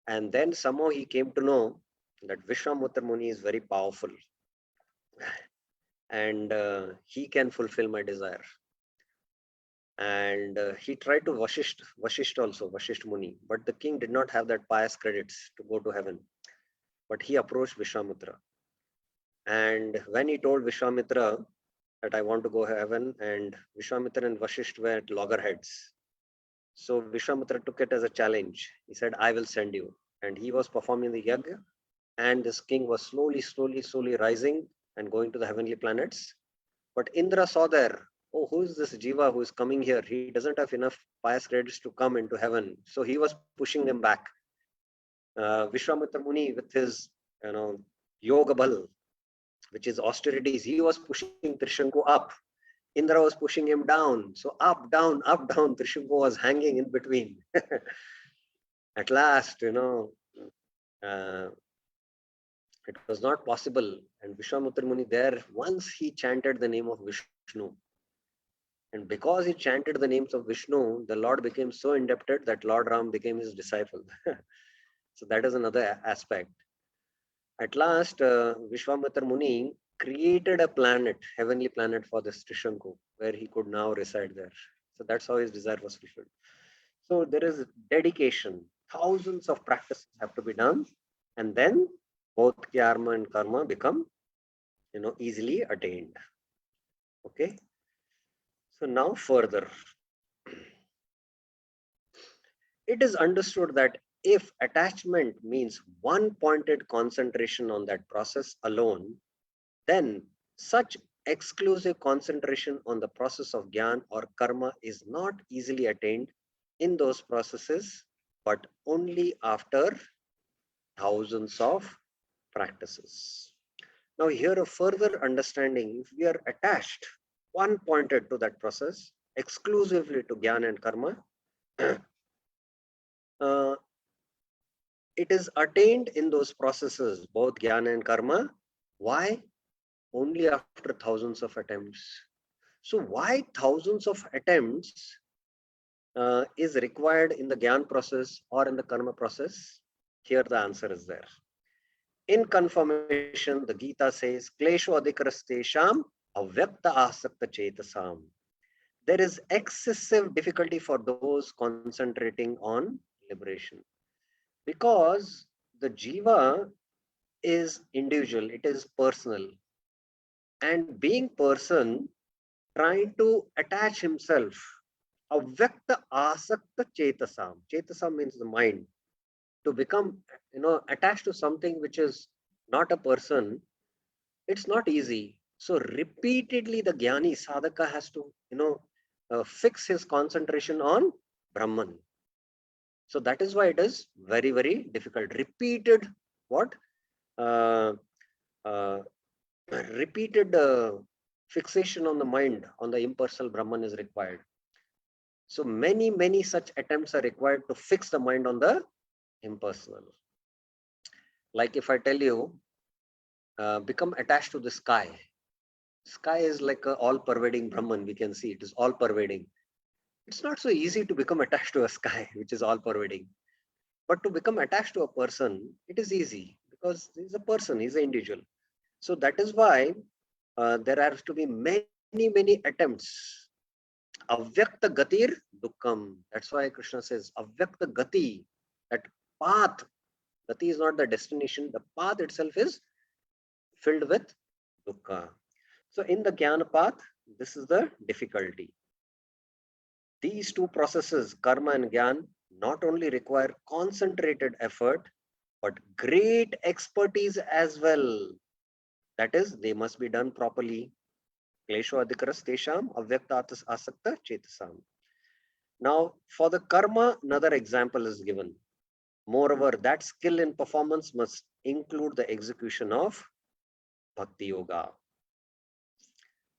Speaker 1: And then somehow he came to know that Vishwamitra Muni is very powerful and he can fulfill my desire. And he tried to Vashisht also, Vashisht Muni, but the king did not have that pious credits to go to heaven. But he approached Vishwamitra. And when he told Vishwamitra that I want to go to heaven, and Vishwamitra and Vashisht were at loggerheads. So Vishwamitra took it as a challenge. He said, I will send you. And he was performing the yagya, and this king was slowly rising and going to the heavenly planets. But Indra saw there, oh, who is this Jiva who is coming here? He doesn't have enough pious credits to come into heaven. So he was pushing him back. Vishwamitra Muni with his, yoga bal, which is austerities, he was pushing Trishanku up. Indra was pushing him down. So up, down, Trishanku was hanging in between. At last, it was not possible. And Vishwamitra Muni there, once he chanted the name of Vishnu. And because he chanted the names of Vishnu, the Lord became so indebted that Lord Ram became his disciple. So that is another aspect. At last, Vishwamitra Muni created a planet, heavenly planet for this Trishanku, where he could now reside there. So that's how his desire was fulfilled. So there is dedication. Thousands of practices have to be done. And then both Kyarma and Karma become, easily attained. Okay. So now further, it is understood that if attachment means one pointed concentration on that process alone, then such exclusive concentration on the process of Gyan or Karma is not easily attained in those processes, but only after thousands of practices. Now here a further understanding, if we are attached, one pointed to that process, exclusively to Gyan and Karma, it is attained in those processes, both Jnana and Karma. Why? Only after thousands of attempts. So why thousands of attempts is required in the Gyan process or in the Karma process? Here the answer is there. In confirmation, the Gita says, Klesho adikarastesham avyakta asakta chetasam. There is excessive difficulty for those concentrating on liberation. Because the jiva is individual, it is personal. And being person, trying to attach himself, avyakta asakta chetasam. Chetasam means the mind. To become, attached to something which is not a person, it's not easy. So repeatedly the Jnani sadhaka has to, fix his concentration on Brahman. So that is why it is very, very difficult. Repeated what? Repeated fixation on the mind, on the impersonal Brahman is required. So many such attempts are required to fix the mind on the impersonal. Like if I tell you, become attached to the sky. Sky is like an all-pervading Brahman. We can see it is all-pervading. It's not so easy to become attached to a sky, which is all-pervading. But to become attached to a person, it is easy because he's a person, he's an individual. So that is why there has to be many attempts. Avyakta gatir dukkham. That's why Krishna says avyakta gati, that path. Gati is not the destination. The path itself is filled with dukkha. So in the Jnana path, this is the difficulty. These two processes, karma and Jnana, not only require concentrated effort, but great expertise as well. That is, they must be done properly. Klesho adhikaras tesham avyakta asakta chetasam. Now, for the karma, another example is given. Moreover, that skill in performance must include the execution of Bhakti Yoga.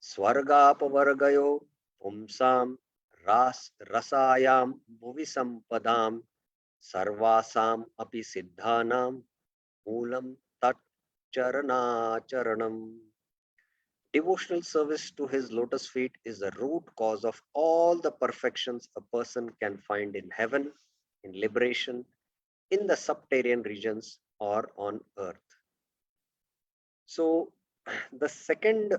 Speaker 1: Swargapavargayo pumsam rasayam bhuvi sampadam sarvasam api siddhanam moolam tat charanacharanam. Devotional service to his lotus feet is the root cause of all the perfections a person can find in heaven, in liberation, in the subterranean regions, or on earth. So, the second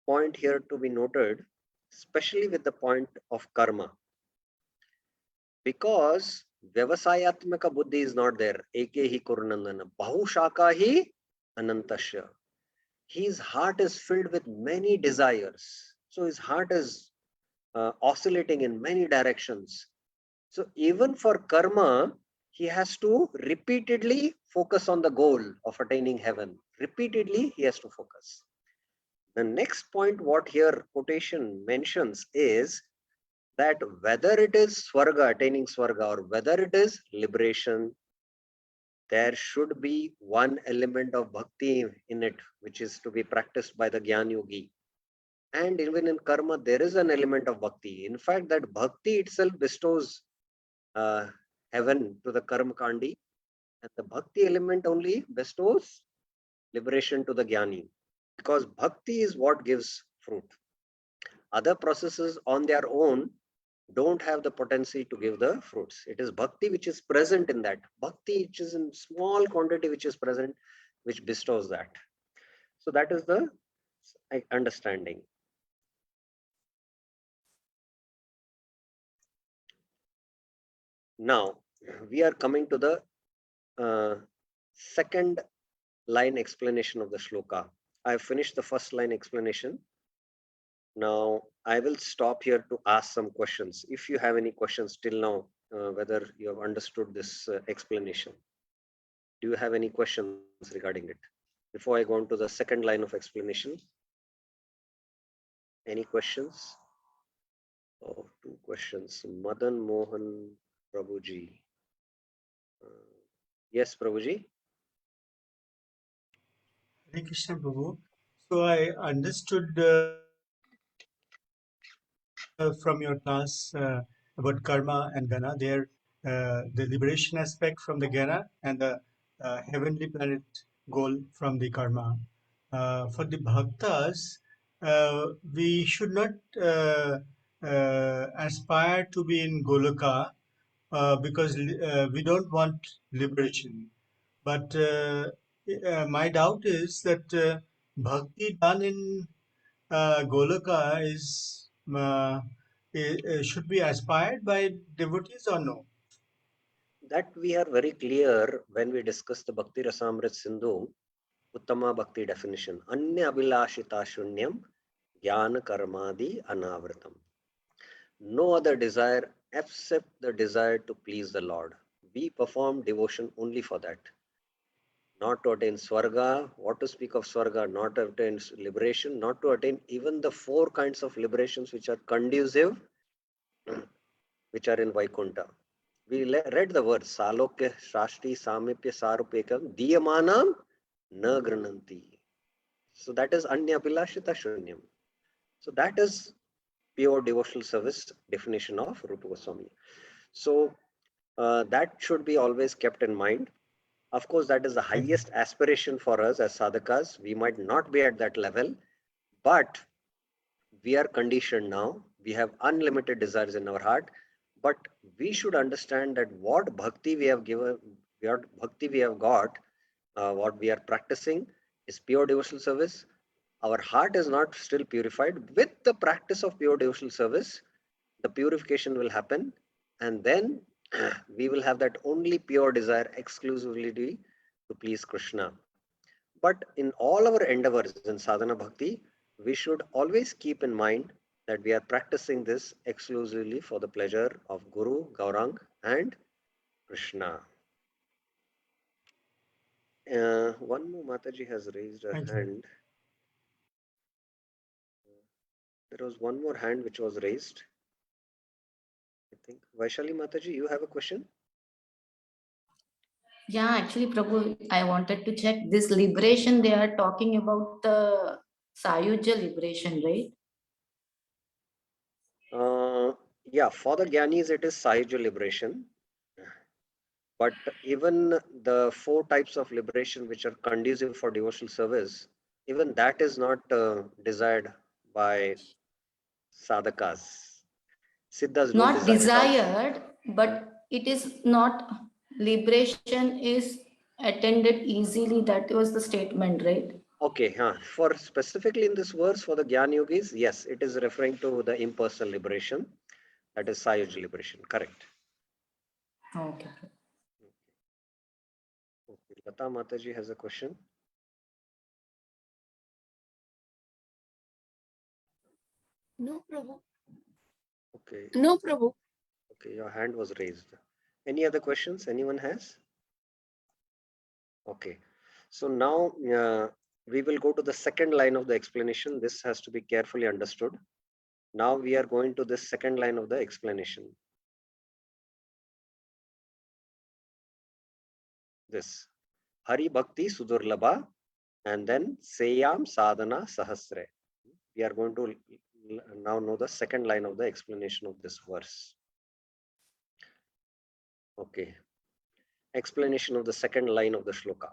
Speaker 1: point here to be noted, especially with the point of karma, because Vyavasayatmaka buddhi is not there. Eke hi kurunandana, bahushaka hi anantasya. His heart is filled with many desires. So his heart is oscillating in many directions. So even for karma, he has to repeatedly focus on the goal of attaining heaven. Repeatedly, he has to focus. The next point, what here quotation mentions is that whether it is swarga, attaining swarga, or whether it is liberation, there should be one element of bhakti in it, which is to be practiced by the Gyan Yogi. And even in karma, there is an element of bhakti. In fact, that bhakti itself bestows heaven to the karma kandi, and the bhakti element only bestows liberation to the Gyani, because bhakti is what gives fruit. Other processes on their own don't have the potency to give the fruits. It is bhakti which is present in that. Bhakti which is in small quantity which is present, which bestows that. So that is the understanding. Now, we are coming to the second line explanation of the shloka. I have finished the first line explanation. Now, I will stop here to ask some questions. If you have any questions till now, whether you have understood this explanation. Do you have any questions regarding it? Before I go on to the second line of explanation. Any questions? Oh, two questions. Madan Mohan Prabhuji. Yes, Prabhuji.
Speaker 5: Hare Krishna Prabhu. So I understood from your class about karma and gana, there the liberation aspect from the gana and the heavenly planet goal from the karma. For the bhaktas, we should not aspire to be in Goloka because we don't want liberation. But my doubt is that bhakti done in Goloka is should be aspired by devotees or no?
Speaker 1: That we are very clear when we discuss the Bhakti Rasamrit Sindhu, Uttama Bhakti definition. Anya Abhilashita Shunyam Jnana Karmadi Anavritam. No other desire except the desire to please the Lord. We perform devotion only for that. Not to attain Swarga, what to speak of Swarga, not to attain liberation, not to attain even the four kinds of liberations which are conducive, which are in Vaikuntha. We read the words Salokya Shashti Samipya Sarupekam Diyamanam Na Grananti. So that is Anya Abhilashita Shunyam. So that is pure devotional service definition of Rupa Goswami. So that should be always kept in mind. Of course, that is the highest aspiration for us as sadhakas. We might not be at that level, but we are conditioned now. We have unlimited desires in our heart, but we should understand that what bhakti we have given, what bhakti we have got, what we are practicing is pure devotional service. Our heart is not still purified. With the practice of pure devotional service, the purification will happen, and then we will have that only pure desire exclusively to please Krishna. But in all our endeavors in sadhana bhakti, we should always keep in mind that we are practicing this exclusively for the pleasure of Guru, Gaurang, and Krishna. One more Mataji has raised a hand. There was one more hand which was raised. I think Vaishali Mataji, you have a question?
Speaker 6: Yeah, actually, Prabhu, I wanted to check this liberation. They are talking about the Sayuja liberation, right?
Speaker 1: Yeah, for the Gyanis, it is Sahaja liberation. But even the 4 types of liberation which are conducive for devotional service, even that is not desired by sadhakas. Siddhas don't
Speaker 6: Not
Speaker 1: desire at all.
Speaker 6: desired, but it is not liberation is attended easily. That was the statement, right?
Speaker 1: Okay, for specifically in this verse for the Gyan Yogis, yes, it is referring to the impersonal liberation, that is Sayuj liberation, correct.
Speaker 6: Okay.
Speaker 1: Okay. Lata Mataji has a question.
Speaker 7: No, Prabhu.
Speaker 1: Okay,
Speaker 7: No, Prabhu.
Speaker 1: okay, your hand was raised. Any other questions anyone has? Okay, so now we will go to the second line of the explanation. This has to be carefully understood. Now we are going to the second line of the explanation. This Hari Bhakti Sudurlabha and then Seyam Sadhana Sahasre. We are going to now know the second line of the explanation of this verse. Okay. Explanation of the second line of the shloka.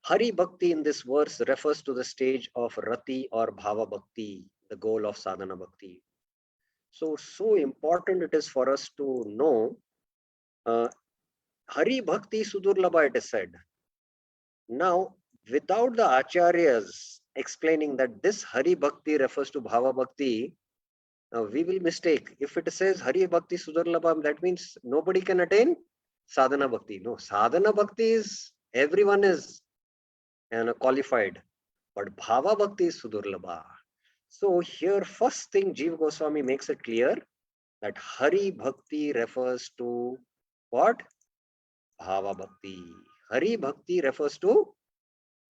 Speaker 1: Hari Bhakti in this verse refers to the stage of Rati or Bhava Bhakti, the goal of Sadhana Bhakti. So important it is for us to know Hari Bhakti Sudurlabha, it is said. Now, without the Acharyas explaining that this Hari Bhakti refers to Bhava Bhakti, we will mistake. If it says Hari Bhakti Sudurlabha, that means nobody can attain Sadhana Bhakti. No, Sadhana Bhakti is, everyone is qualified, but Bhava Bhakti is Sudurlabha. So here, first thing Jiva Goswami makes it clear that Hari Bhakti refers to what? Bhava Bhakti. Hari Bhakti refers to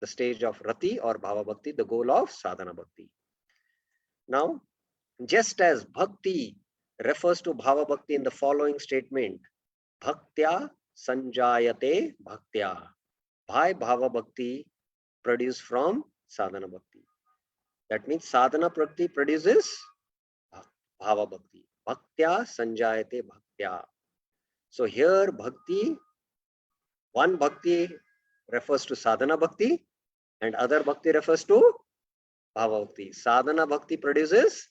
Speaker 1: the stage of Rati or Bhava Bhakti, the goal of Sadhana Bhakti. Now, just as Bhakti refers to Bhava Bhakti in the following statement, Bhaktya Sanjayate Bhaktya. Bhai Bhava Bhakti produced from Sadhana Bhakti. That means Sadhana Bhakti produces Bhava Bhakti. Bhaktya Sanjayate Bhaktya. So here Bhakti, one Bhakti refers to Sadhana Bhakti and other Bhakti refers to Bhava Bhakti. Sadhana Bhakti produces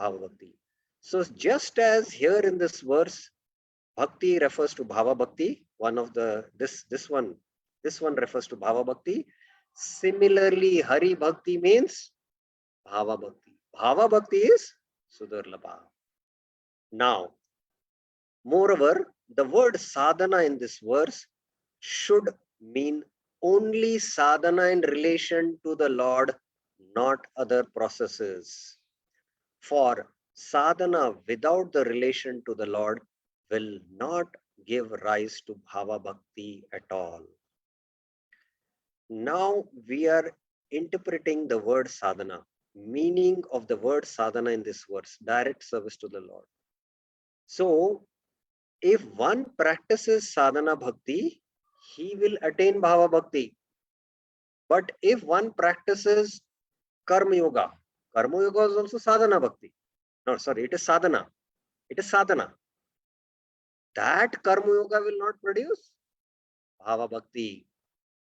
Speaker 1: Bhava Bhakti. So just as here in this verse, Bhakti refers to Bhava Bhakti, one of the, this one refers to Bhava Bhakti. Similarly, Hari Bhakti means Bhava Bhakti. Bhava Bhakti is Sudurlabha. Now, moreover, the word sadhana in this verse should mean only sadhana in relation to the Lord, not other processes. For sadhana without the relation to the Lord will not give rise to Bhava Bhakti at all. Now we are interpreting the word sadhana, meaning of the word sadhana in this verse, direct service to the Lord. So if one practices sadhana bhakti, he will attain Bhava Bhakti. But if one practices Karma Yoga is also sadhana bhakti. No, sorry, it is sadhana. It is sadhana. That Karma Yoga will not produce Bhava Bhakti.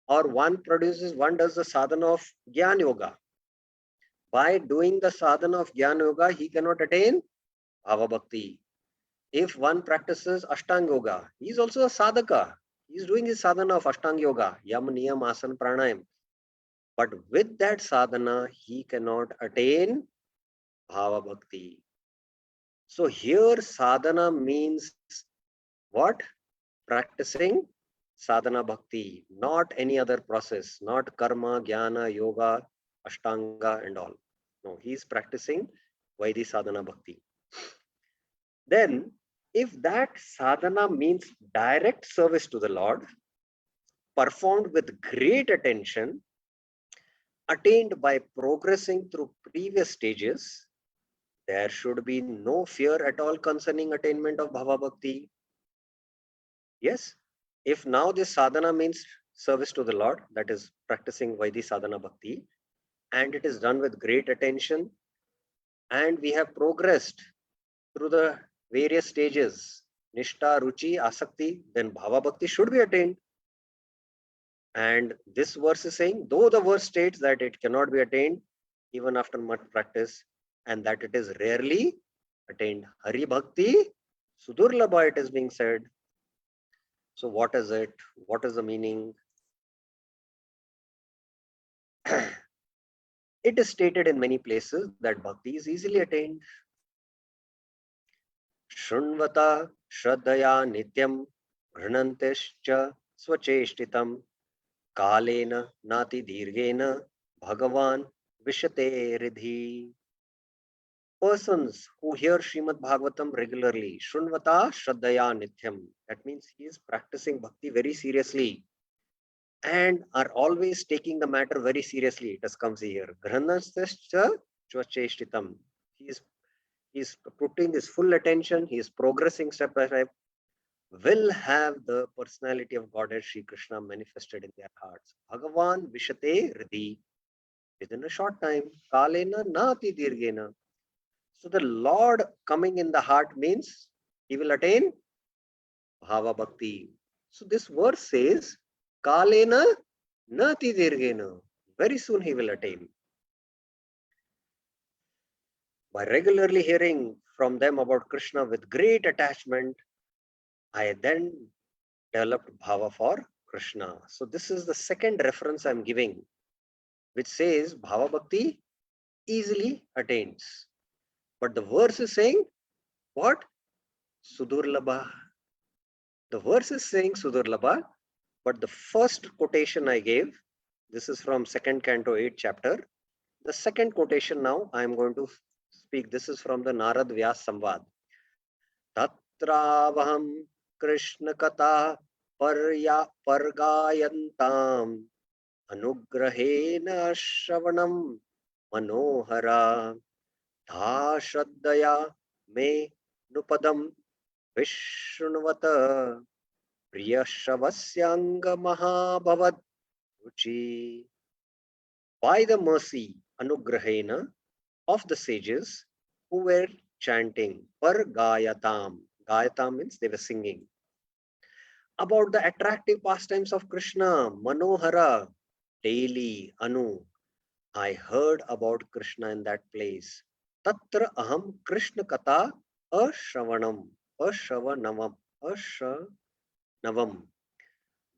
Speaker 1: Or one does the sadhana of Jnana Yoga. By doing the sadhana of Jnana Yoga, he cannot attain Bhava Bhakti. If one practices Ashtanga Yoga, he is also a sadhaka. He is doing his sadhana of Ashtanga Yoga, Yam, Niyam, Asana, Pranayam. But with that sadhana, he cannot attain Bhava Bhakti. So here sadhana means what? Practicing sadhana bhakti, not any other process, not karma, jnana, yoga, ashtanga and all. No, he is practicing Vaidhi sadhana bhakti. Then if that sadhana means direct service to the Lord, performed with great attention, attained by progressing through previous stages, there should be no fear at all concerning attainment of Bhava Bhakti. Yes, if now this sadhana means service to the Lord, that is practicing Vaidhi sadhana bhakti, and it is done with great attention, and we have progressed through the various stages, Nishta, Ruchi, Asakti, then Bhava Bhakti should be attained. And this verse is saying, though the verse states that it cannot be attained even after much practice, and that it is rarely attained. Hari Bhakti, Sudurlabha, it is being said. So what is it? What is the meaning? It is stated in many places that bhakti is easily attained. Shrunvata Shraddhaya Nityam Ghrnantescha Swacheshtitam Kalena Nati Dirgena Bhagavan Vishate Ridhi. Persons who hear Srimad Bhagavatam regularly, Shrunvata Shraddhaya Nityam, that means he is practicing bhakti very seriously and are always taking the matter very seriously. It has comes here. Granastascha Chvacheshtitam. He is putting his full attention, he is progressing step by step, will have the personality of Godhead Sri Krishna manifested in their hearts. Bhagavan Vishate Ridhi. Within a short time. Kalena Nati Dirgena. So the Lord coming in the heart means he will attain Bhava Bhakti. So this verse says, Kalena Nati Dirgena. Very soon he will attain. By regularly hearing from them about Krishna with great attachment, I then developed Bhava for Krishna. So this is the second reference I'm giving, which says Bhava Bhakti easily attains. But the verse is saying, what? Sudurlabha. The verse is saying Sudurlabha, but the first quotation I gave, this is from 2nd Canto 8th chapter. The second quotation now I am going to speak. This is from the Narad Vyas Samvad. Tatravaham Krishna Kata Pargayantam Anugrahena Shravanam Manohara Dha Shraddhaya Me Nupadam Vishnuvata Priyashavasyanga Mahabhavad Ruchi. By the mercy, Anugrahena, of the sages who were chanting Pargayatam. Gayatam means they were singing about the attractive pastimes of Krishna, Manohara, daily, Anu. I heard about Krishna in that place. Tatra aham Krishna kata ashravanam, ashravanavam, ashanavam,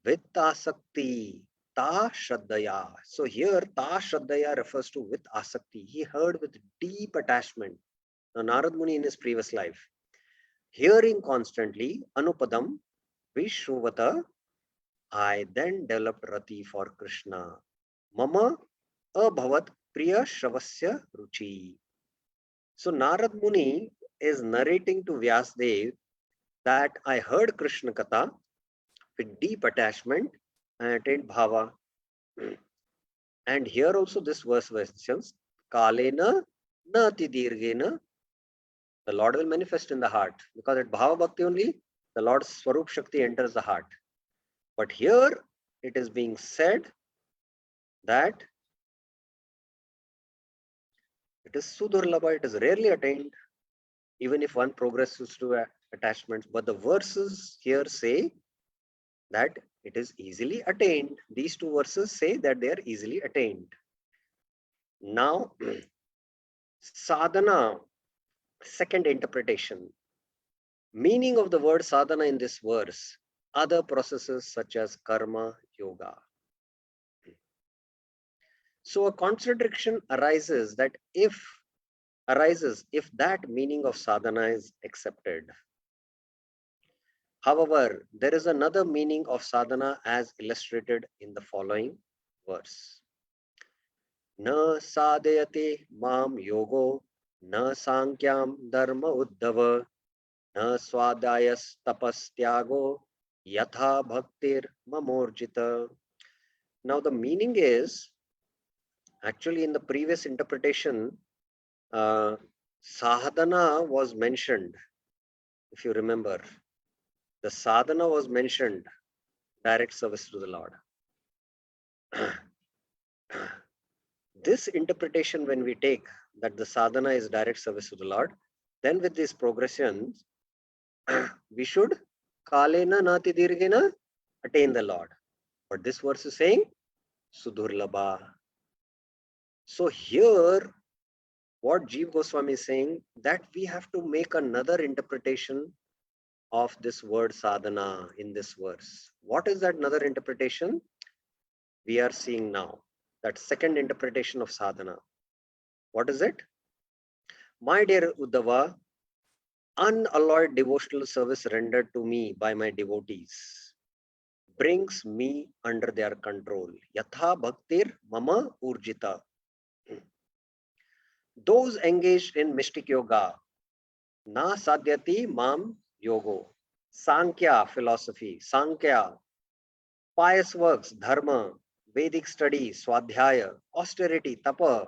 Speaker 1: vitasakti, ta shraddhaya. So here ta shraddhaya refers to with asakti. He heard with deep attachment. Now Narad Muni in his previous life, hearing constantly, anupadam, vishruvata, I then developed rati for Krishna. Mama abhavat priya shravasya ruchi. So Narad Muni is narrating to Vyasdev that I heard Krishna Katha with deep attachment and attained bhava. And here also this verse mentions Kalena Nati Dirgena. The Lord will manifest in the heart, because at Bhava Bhakti only the Lord's Swarup Shakti enters the heart. But here it is being said that it is Sudurlabha, it is rarely attained, even if one progresses to attachments. But the verses here say that it is easily attained. These two verses say that they are easily attained. Now, sadhana, second interpretation. Meaning of the word sadhana in this verse, other processes such as karma, yoga. So a contradiction arises if that meaning of sadhana is accepted. However, there is another meaning of sadhana as illustrated in the following verse. Na sadhayate mam yogo, na sankyam dharma uddhava, na swadayas tapastyago, yatha bhaktir mamorjita. Now the meaning is, actually in the previous interpretation, sadhana was mentioned. If you remember, the sadhana was mentioned direct service to the Lord. This interpretation, when we take that the sadhana is direct service to the Lord, then with these progressions, we should kalena nati dirghena attain the Lord. But this verse is saying sudurlabha. So here, what Jeev Goswami is saying, that we have to make another interpretation of this word sadhana in this verse. What is that another interpretation? We are seeing now that second interpretation of sadhana. What is it? My dear Uddhava, unalloyed devotional service rendered to me by my devotees brings me under their control. Yatha bhaktir mama urjita. Those engaged in mystic yoga, na sadhyati mam yogo. Sankhya philosophy, Sankhya, pious works, dharma, Vedic study, swadhyaya, austerity, tapa,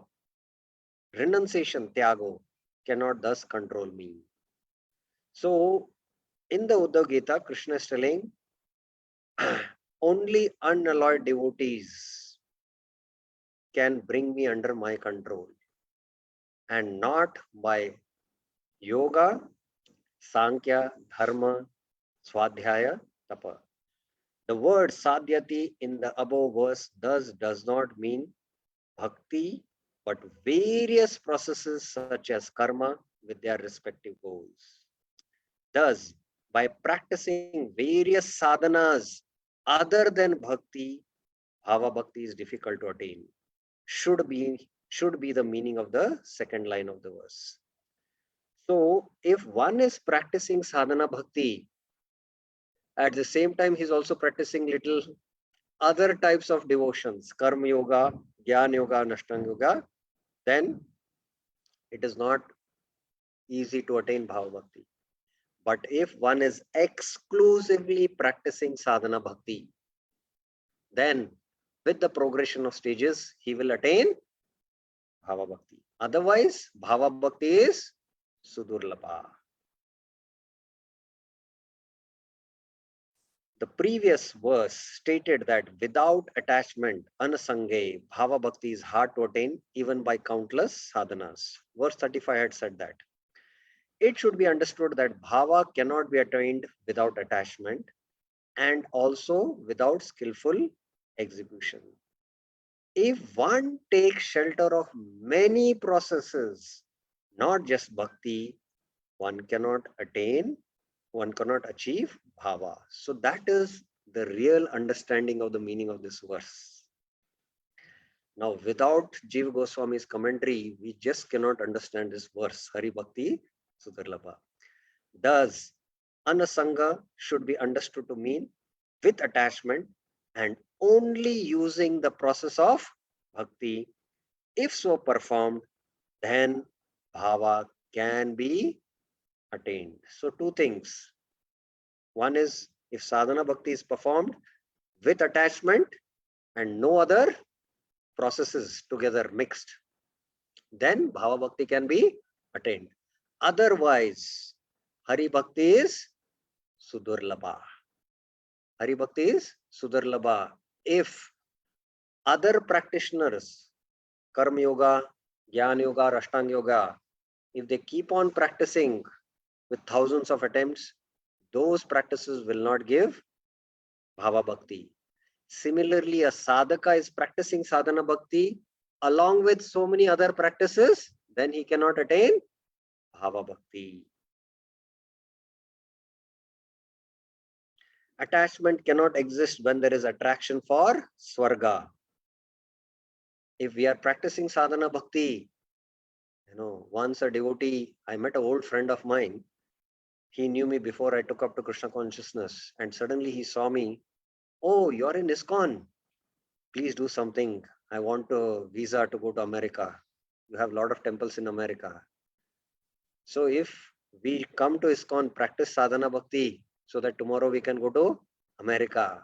Speaker 1: renunciation, tyago, cannot thus control me. So, in the Uddhav Gita, Krishna is telling only unalloyed devotees can bring me under my control, and not by yoga, Sankhya, dharma, swadhyaya, tapa. The word sadhyati in the above verse does not mean bhakti, but various processes such as karma with their respective goals. Thus, by practicing various sadhanas other than bhakti, bhava bhakti is difficult to attain. Should be the meaning of the second line of the verse. So, if one is practicing sadhana bhakti, at the same time he's also practicing little other types of devotions, karma yoga, jnana yoga, and ashtanga yoga, then it is not easy to attain bhava bhakti. But if one is exclusively practicing sadhana bhakti, then with the progression of stages, he will attain bhava bhakti. Otherwise, bhava bhakti is sudurlabha. The previous verse stated that without attachment, anasange, bhava bhakti is hard to attain even by countless sadhanas. Verse 35 had said that. It should be understood that bhava cannot be attained without attachment and also without skillful execution. If one takes shelter of many processes, not just bhakti, one cannot achieve bhava. So that is the real understanding of the meaning of this verse. Now, without Jeev Goswami's commentary, we just cannot understand this verse, Hari Bhakti Sudurlabha. Thus, anasanga should be understood to mean with attachment and only using the process of bhakti. If so performed, then bhava can be attained. So two things. One is if sadhana bhakti is performed with attachment and no other processes together mixed, then bhava bhakti can be attained. Otherwise, Hari Bhakti is Sudurlabha. Hari Bhakti is Sudurlabha. If other practitioners, Karma Yoga, Jnana Yoga, Ashtanga Yoga, if they keep on practicing with thousands of attempts, those practices will not give Bhava Bhakti. Similarly, a sadhaka is practicing sadhana bhakti along with so many other practices, then he cannot attain Bhava Bhakti. Attachment cannot exist when there is attraction for Swarga. If we are practicing sadhana bhakti, once a devotee, I met an old friend of mine. He knew me before I took up to Krishna consciousness, and suddenly he saw me. Oh, you're in ISKCON. Please do something. I want a visa to go to America. You have a lot of temples in America. So if we come to ISKCON, practice sadhana bhakti, so that tomorrow we can go to America.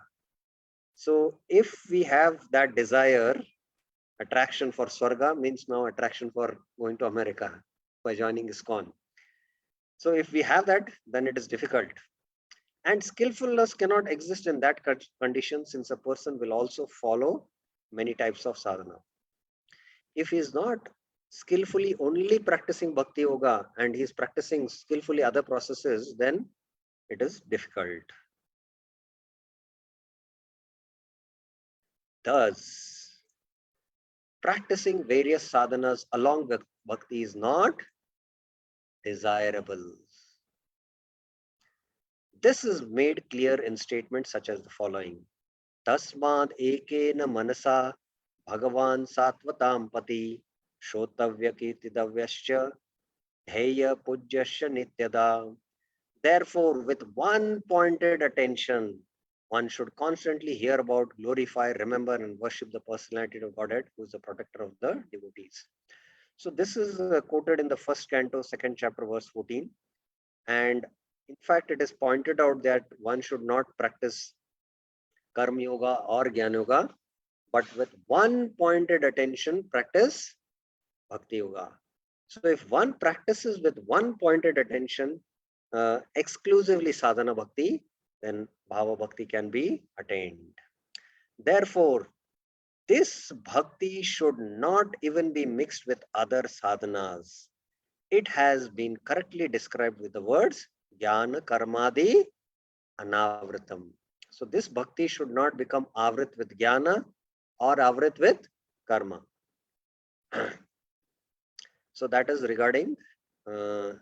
Speaker 1: So if we have that desire, attraction for Swarga means now attraction for going to America by joining ISKCON. So if we have that, then it is difficult. And skillfulness cannot exist in that condition, since a person will also follow many types of sadhana. If he is not skillfully only practicing bhakti yoga and he is practicing skillfully other processes, then it is difficult. Thus, practicing various sadhanas along with bhakti is not desirable. This is made clear in statements such as the following. Tasmad ekena manasa bhagavan satvatam pati shotavya kirtidavyascha dheya pujyasya nityada. Therefore, with one pointed attention, one should constantly hear about, glorify, remember, and worship the personality of Godhead, who is the protector of the devotees. So this is quoted in the first canto, second chapter, verse 14. And in fact, it is pointed out that one should not practice karma yoga or jnana yoga, but with one pointed attention, practice bhakti yoga. So if one practices with one pointed attention, exclusively sadhana bhakti, then bhava bhakti can be attained. Therefore, this bhakti should not even be mixed with other sadhanas. It has been correctly described with the words jnana karmadi anavritam. So this bhakti should not become avrit with jnana or avrit with karma. So that is regarding the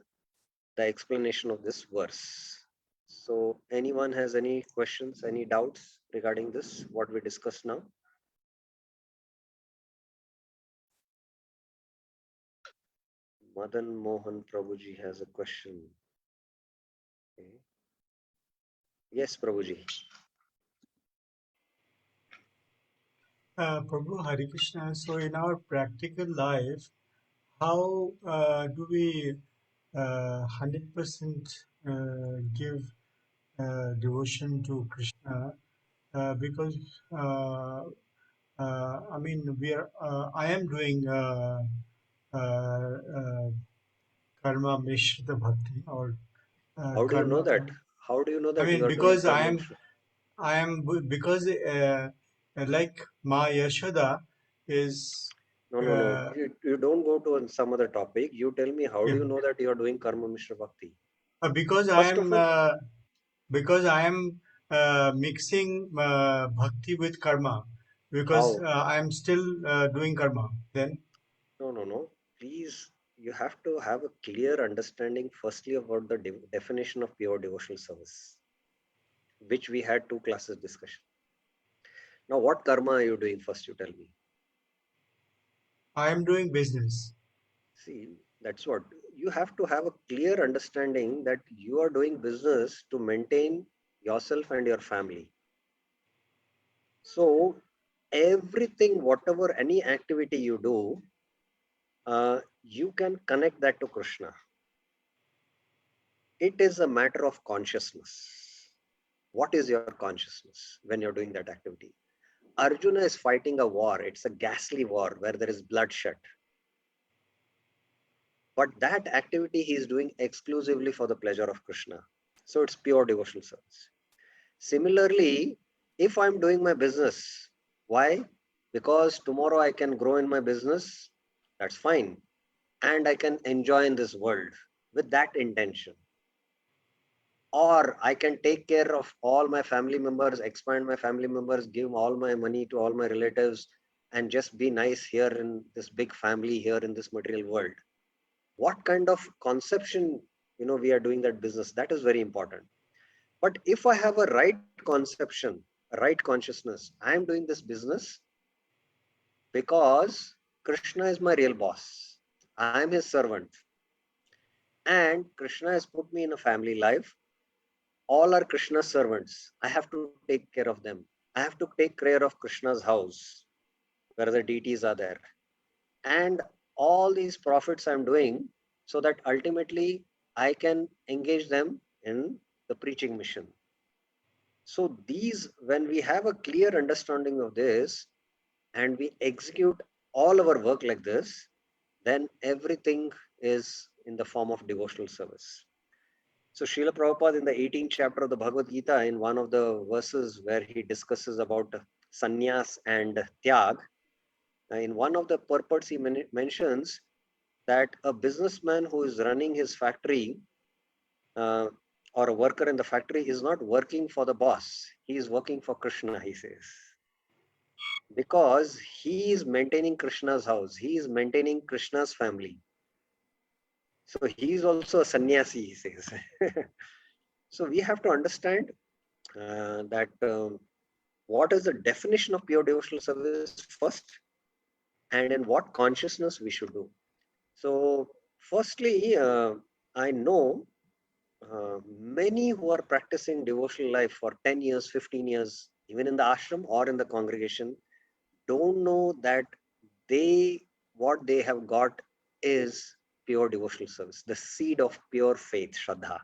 Speaker 1: explanation of this verse. So anyone has any questions, any doubts regarding this, what we discussed now? Madan Mohan Prabhuji has a question. Okay. Yes, Prabhuji.
Speaker 5: Prabhu Hare Krishna. So in our practical life, how do we 100% give devotion to Krishna? Because I mean, I am doing karma mishrita bhakti or
Speaker 1: How do you know
Speaker 5: karma.
Speaker 1: that? How do you know
Speaker 5: I
Speaker 1: that you
Speaker 5: mean,
Speaker 1: are doing
Speaker 5: because
Speaker 1: karma?
Speaker 5: because like Ma Yashoda is
Speaker 1: No.
Speaker 5: uh,
Speaker 1: You don't go to some other topic. You tell me, how do
Speaker 5: yeah,
Speaker 1: you know that you are doing karma mishra bhakti?
Speaker 5: because
Speaker 1: First of all,
Speaker 5: I am mixing bhakti with karma because
Speaker 1: how?
Speaker 5: I am still doing karma. Then
Speaker 1: No. Please, you have to have a clear understanding, firstly, about the definition of pure devotional service, which we had 2 classes discussion. Now, what karma are you doing first? You tell me.
Speaker 5: I am doing business.
Speaker 1: See, that's what you have to have a clear understanding that you are doing business to maintain yourself and your family. So, everything, whatever, any activity you do, you can connect that to Krishna. It is a matter of consciousness. What is your consciousness when you're doing that activity? Arjuna is fighting a war. It's a ghastly war where there is bloodshed. But that activity he is doing exclusively for the pleasure of Krishna. So it's pure devotional service. Similarly, if I'm doing my business, why? Because tomorrow I can grow in my business, that's fine. And I can enjoy in this world with that intention. Or I can take care of all my family members, expand my family members, give all my money to all my relatives, and just be nice here in this big family here in this material world. What kind of conception, we are doing that business? That is very important. But if I have a right conception, a right consciousness, I am doing this business because Krishna is my real boss. I am his servant. And Krishna has put me in a family life. All are Krishna's servants. I have to take care of them. I have to take care of Krishna's house where the deities are there. And all these profits I'm doing so that ultimately I can engage them in the preaching mission. So these, when we have a clear understanding of this and we execute all our work like this, then everything is in the form of devotional service. So Srila Prabhupada in the 18th chapter of the Bhagavad Gita, in one of the verses where he discusses about sannyas and tyag, in one of the purports he mentions that a businessman who is running his factory or a worker in the factory is not working for the boss. He is working for Krishna, he says. Because he is maintaining Krishna's house. He is maintaining Krishna's family. So he is also a sannyasi, he says. So we have to understand that what is the definition of pure devotional service first, and in what consciousness we should do. So firstly, I know many who are practicing devotional life for 10 years, 15 years, even in the ashram or in the congregation, don't know that what they have got is pure devotional service, the seed of pure faith, Shraddha.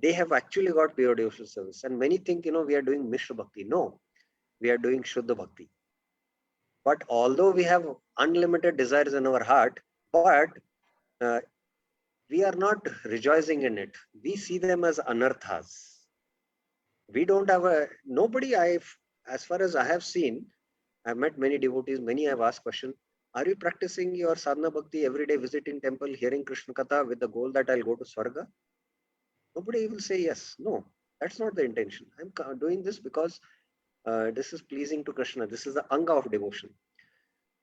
Speaker 1: They have actually got pure devotional service. And many think, we are doing Mishra Bhakti. No, we are doing Shuddha Bhakti. But although we have unlimited desires in our heart, but we are not rejoicing in it. We see them as anarthas. We don't have as far as I have seen, I've met many devotees, many have asked question, are you practicing your sadhana bhakti every day, visiting temple, hearing Krishna Katha with the goal that I'll go to Swarga? Nobody will say yes. No, that's not the intention. I'm doing this because this is pleasing to Krishna. This is the anga of devotion.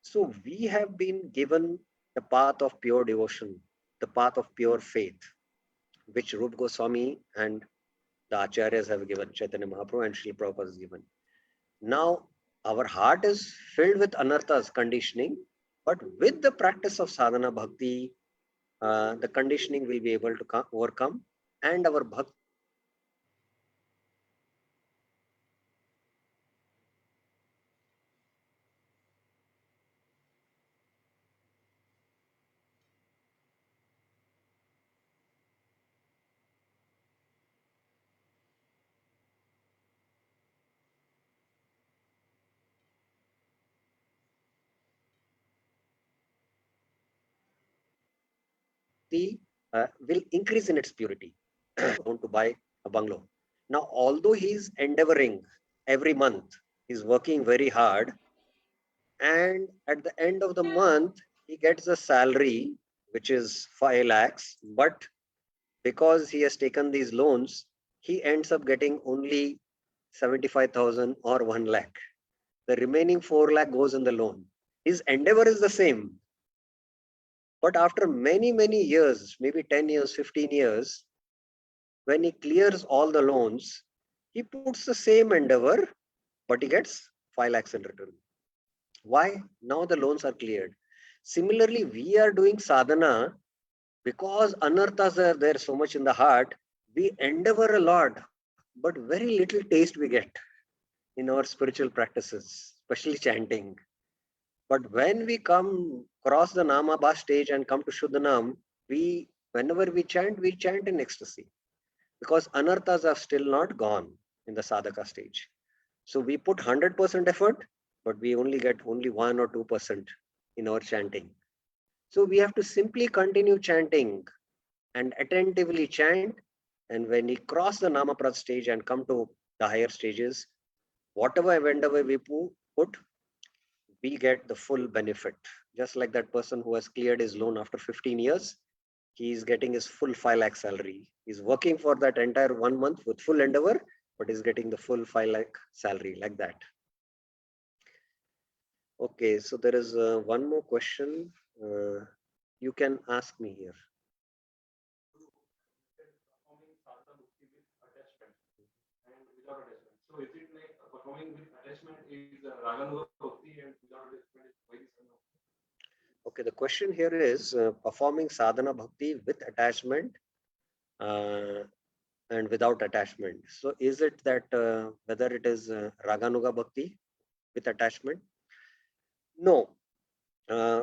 Speaker 1: So we have been given the path of pure devotion, the path of pure faith, which Rupa Goswami and the Acharyas have given, Chaitanya Mahaprabhu and Srila Prabhupada has given. Now, our heart is filled with anarthas, conditioning, but with the practice of sadhana bhakti, the conditioning will be able to overcome, and our bhakti will increase in its purity. Want to buy a bungalow. Now, although he's endeavoring every month, he's working very hard, and at the end of the month, he gets a salary, which is 5 lakhs, but because he has taken these loans, he ends up getting only 75,000 or 1 lakh. The remaining 4 lakh goes in the loan. His endeavor is the same. But after many, many years, maybe 10 years, 15 years, when he clears all the loans, he puts the same endeavor, but he gets 5 lakhs in return. Why? Now the loans are cleared. Similarly, we are doing sadhana because anarthas are there so much in the heart. We endeavor a lot, but very little taste we get in our spiritual practices, especially chanting. But when we cross the Namabha stage and come to Shuddhanam, whenever we chant in ecstasy, because anarthas are still not gone in the sadhaka stage. So we put 100% effort, but we only get 1 or 2% in our chanting. So we have to simply continue chanting and attentively chant. And when we cross the Namaprad stage and come to the higher stages, whatever endeavor we put, we get the full benefit. Just like that person who has cleared his loan after 15 years, he is getting his full 5 lakh salary. He's working for that entire 1 month with full endeavor, but is getting the full 5 lakh salary like that. Okay, so there is one more question. You can ask me here.
Speaker 8: So is it like performing with attachment is Raganuga Bhakti and without attachment is Vaidhi?
Speaker 1: Okay, the question here is performing sadhana bhakti with attachment and without attachment. So is it that whether it is Raganuga bhakti with attachment? No.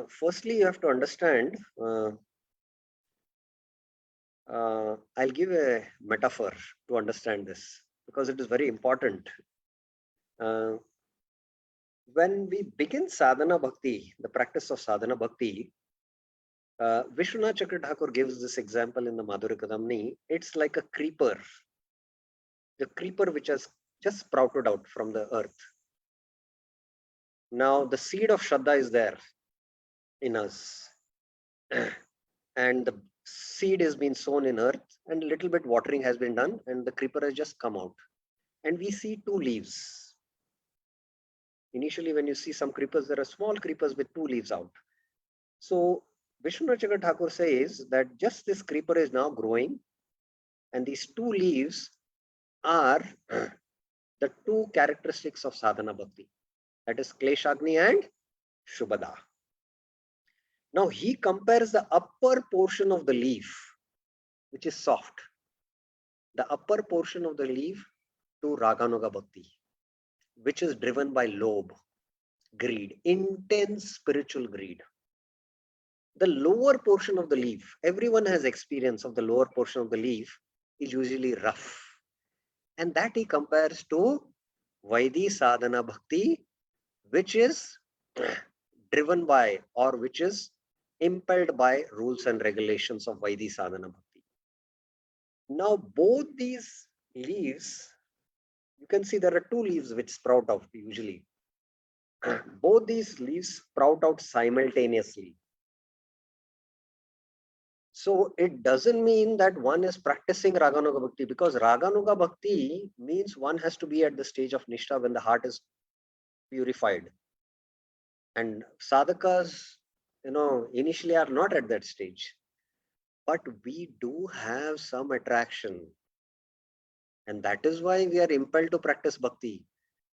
Speaker 1: Firstly, you have to understand, I'll give a metaphor to understand this because it is very important. When we begin sadhana bhakti, the practice of sadhana bhakti, Vishwanath Chakra Thakur gives this example in the Madhurya Kadamni. It's like a creeper, the creeper which has just sprouted out from the earth. Now the seed of Shraddha is there in us. And the seed has been sown in earth and a little bit watering has been done and the creeper has just come out. And we see two leaves. Initially, when you see some creepers, there are small creepers with two leaves out. So Vishwanath Chakra Thakur says that just this creeper is now growing and these two leaves are the two characteristics of sadhana bhakti, that is Kleshagni and Shubhada. Now he compares the upper portion of the leaf, which is soft, the upper portion of the leaf to Raganuga bhakti, which is driven by lobh, greed, intense spiritual greed. The lower portion of the leaf, everyone has experience of the lower portion of the leaf, is usually rough. And that he compares to Vaidhi sadhana bhakti, which is driven by or which is impelled by rules and regulations of Vaidhi sadhana bhakti. Now both these leaves, you can see there are two leaves which sprout out usually. Both these leaves sprout out simultaneously. So it doesn't mean that one is practicing Raganuga Bhakti, because Raganuga Bhakti means one has to be at the stage of Nishtha when the heart is purified. And sadhakas, initially are not at that stage. But we do have some attraction. And that is why we are impelled to practice Bhakti.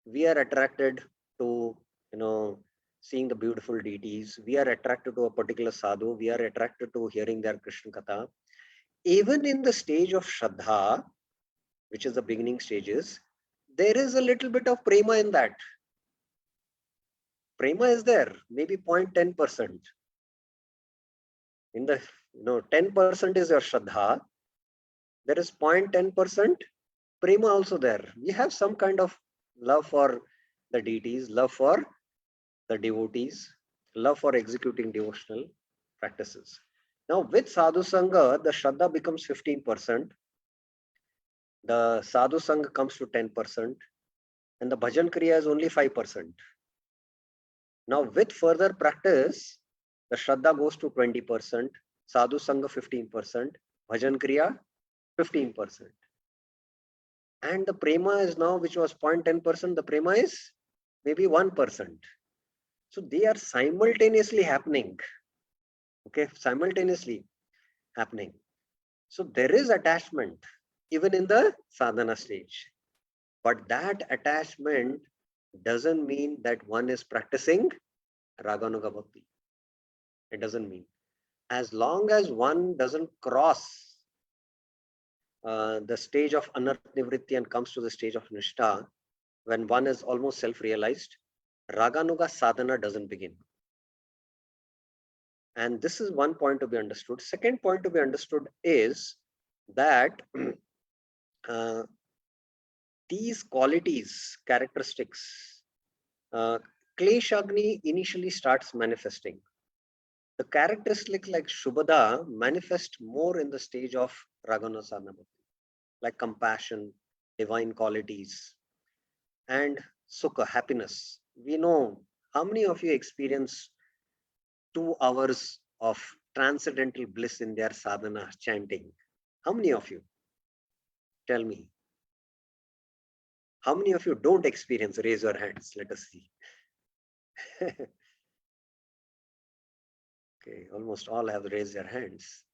Speaker 1: We are attracted to, seeing the beautiful deities. We are attracted to a particular sadhu. We are attracted to hearing their Krishna Katha. Even in the stage of Shraddha, which is the beginning stages, there is a little bit of prema in that. Prema is there, maybe 0.10%. In the 10% is your Shraddha. There is 0.10% prema also there. We have some kind of love for the deities, love for the devotees, love for executing devotional practices. Now with Sadhu Sangha, the Shraddha becomes 15%. The Sadhu Sangha comes to 10%. And the Bhajan Kriya is only 5%. Now with further practice, the Shraddha goes to 20%, Sadhu Sangha 15%, Bhajan Kriya 15%. And the Prema is now, which was 0.10%, the Prema is maybe 1%. So they are simultaneously happening. Okay, simultaneously happening. So there is attachment even in the sadhana stage. But that attachment doesn't mean that one is practicing Raganuga Bhakti. It doesn't mean. As long as one doesn't cross the stage of Anarth Nivritti and comes to the stage of Nishtha, when one is almost self-realized, Raganuga sadhana doesn't begin. And this is one point to be understood. Second point to be understood is that these qualities, characteristics, Kleshagni initially starts manifesting. The characteristic like Shubhada manifest more in the stage of Raganuga sadhana bhakti, like compassion, divine qualities, and sukha, happiness. We know how many of you experience 2 hours of transcendental bliss in their sadhana chanting? How many of you? Tell me. How many of you don't experience? Raise your hands. Let us see. Okay, almost all have raised their hands.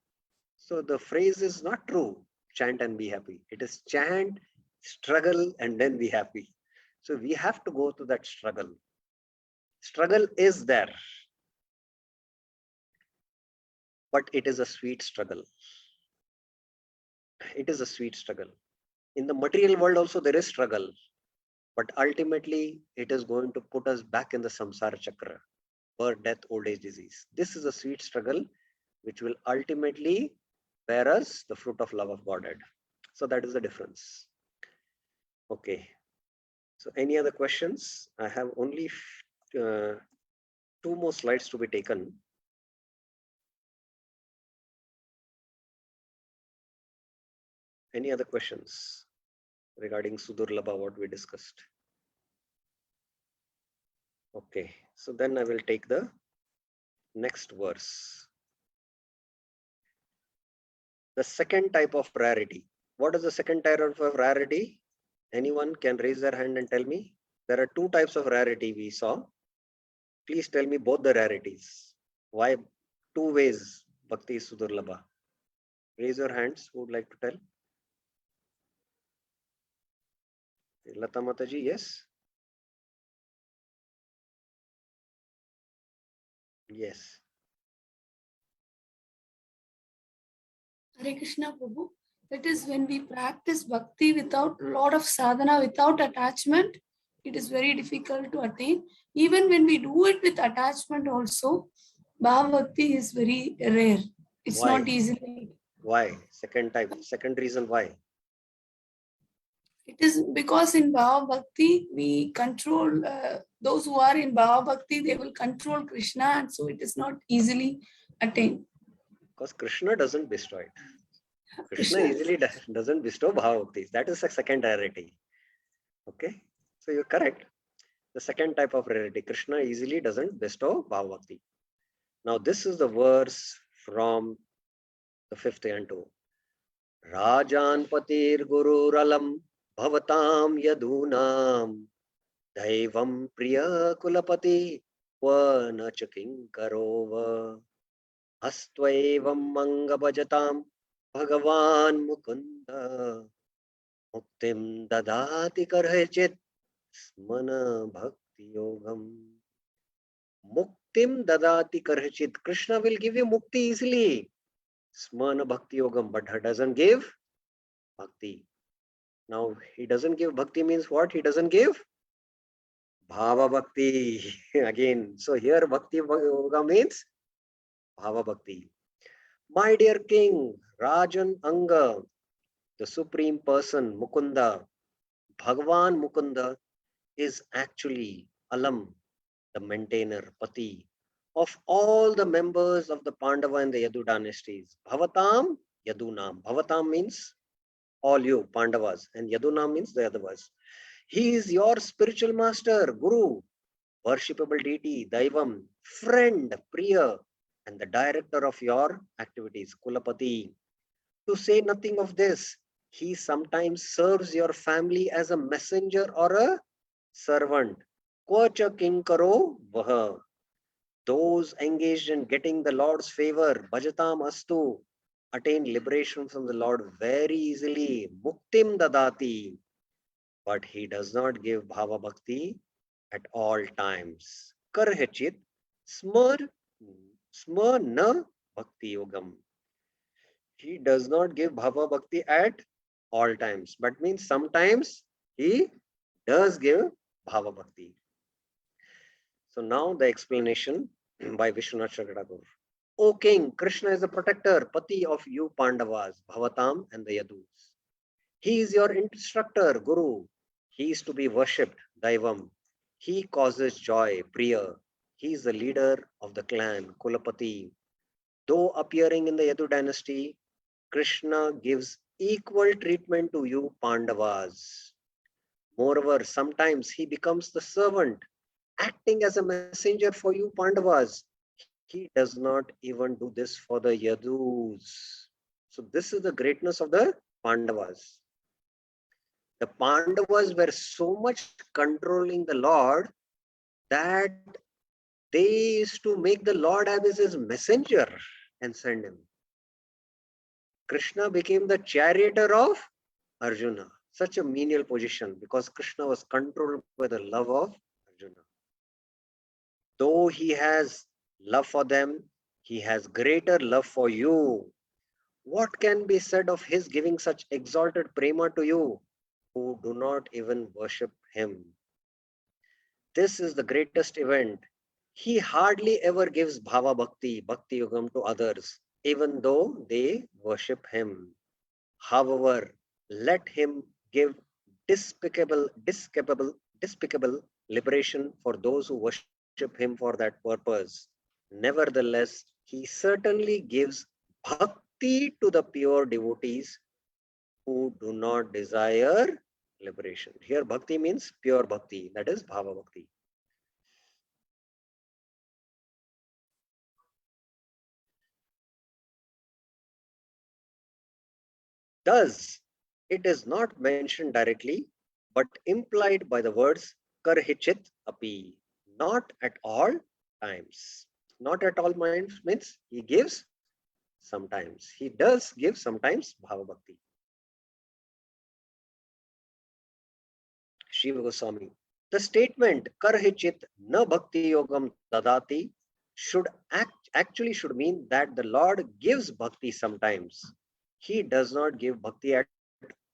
Speaker 1: So the phrase is not true. Chant and be happy. It is chant, struggle, and then be happy. So we have to go to that struggle. Struggle is there. But it is a sweet struggle. It is a sweet struggle. In the material world also there is struggle. But ultimately it is going to put us back in the samsara chakra. Birth, death, old age, disease. This is a sweet struggle which will ultimately bear us the fruit of love of Godhead. So that is the difference. Okay. So any other questions? I have only 2 more slides to be taken. Any other questions regarding Sudurlabha, what we discussed? Okay, so then I will take the next verse. The second type of rarity. What is the second type of rarity? Anyone can raise their hand and tell me. There are two types of rarity we saw. Please tell me both the rarities. Why two ways Bhakti is Sudurlabha? Raise your hands who would like to tell. Lata Mataji, yes? Yes.
Speaker 7: Hare Krishna Prabhu. That is when we practice bhakti without lot of sadhana, without attachment, it is very difficult to attain. Even when we do it with attachment also, Bhava Bhakti is very rare. It's
Speaker 1: Why?
Speaker 7: not easily.
Speaker 1: Why? Second type. Second reason why?
Speaker 7: It is because in Bhava Bhakti, we control those who are in Bhava Bhakti, they will control Krishna, and so it is not easily attained.
Speaker 1: Because Krishna doesn't bestow it. Krishna easily doesn't bestow Bhava Bhakti. That is a second rarity. Okay. So you're correct. The second type of rarity. Krishna easily doesn't bestow Bhava Bhakti. Now this is the verse from the 5th canto. Rajan patir gururalam bhavatam yadunam daivam priya kulapati va nachaking karova astvaevam manga bhajatam bhagavan mukunda muktim dadati karhachit smana bhakti yogam. Muktim dadati karhachit. Krishna will give you mukti easily. Smana bhakti yogam, but he doesn't give bhakti. Now he doesn't give bhakti means what? He doesn't give bhava bhakti. Again, so here bhakti yoga means bhava bhakti. My dear king, Rajan Anga, the supreme person, Mukunda, Bhagavan Mukunda is actually Alam, the maintainer, Pati, of all the members of the Pandava and the Yadu dynasties. Bhavatam, Yadunam. Bhavatam means all you, Pandavas, and Yadunam means the others. He is your spiritual master, Guru, worshipable deity, Daivam, friend, Priya, and the director of your activities, Kulapati. To say nothing of this, he sometimes serves your family as a messenger or a servant. Kvacha kinkaro vaha. Those engaged in getting the Lord's favor, bhajatam astu, attain liberation from the Lord very easily. Muktim dadati. But he does not give bhava bhakti at all times. Karhachit smar na bhakti yogam. He does not give bhava bhakti at all times, but means sometimes he does give bhava bhakti. So now the explanation by Vishwanath Chakravarti. O king, Krishna is the protector, Pati of you Pandavas, Bhavatam and the Yadus. He is your instructor, Guru. He is to be worshipped, Daivam. He causes joy, Priya. He is the leader of the clan, Kulapati. Though appearing in the Yadu dynasty, Krishna gives equal treatment to you Pandavas. Moreover, sometimes he becomes the servant, acting as a messenger for you Pandavas. He does not even do this for the Yadus. So this is the greatness of the Pandavas. The Pandavas were so much controlling the Lord that they used to make the Lord as his messenger and send him. Krishna became the charioteer of Arjuna. Such a menial position because Krishna was controlled by the love of Arjuna. Though he has love for them, he has greater love for you. What can be said of his giving such exalted prema to you who do not even worship him? This is the greatest event. He hardly ever gives bhava bhakti, bhakti yogam to others, even though they worship him. However, let him give despicable liberation for those who worship him for that purpose. Nevertheless, he certainly gives bhakti to the pure devotees who do not desire liberation. Here bhakti means pure bhakti, that is bhava bhakti. Thus, it is not mentioned directly, but implied by the words karhichit api, not at all times. Not at all means he gives sometimes. He does give sometimes bhava bhakti. Shiva Goswami. The statement karhichit na bhakti yogam dadati actually should mean that the Lord gives bhakti sometimes. He does not give bhakti at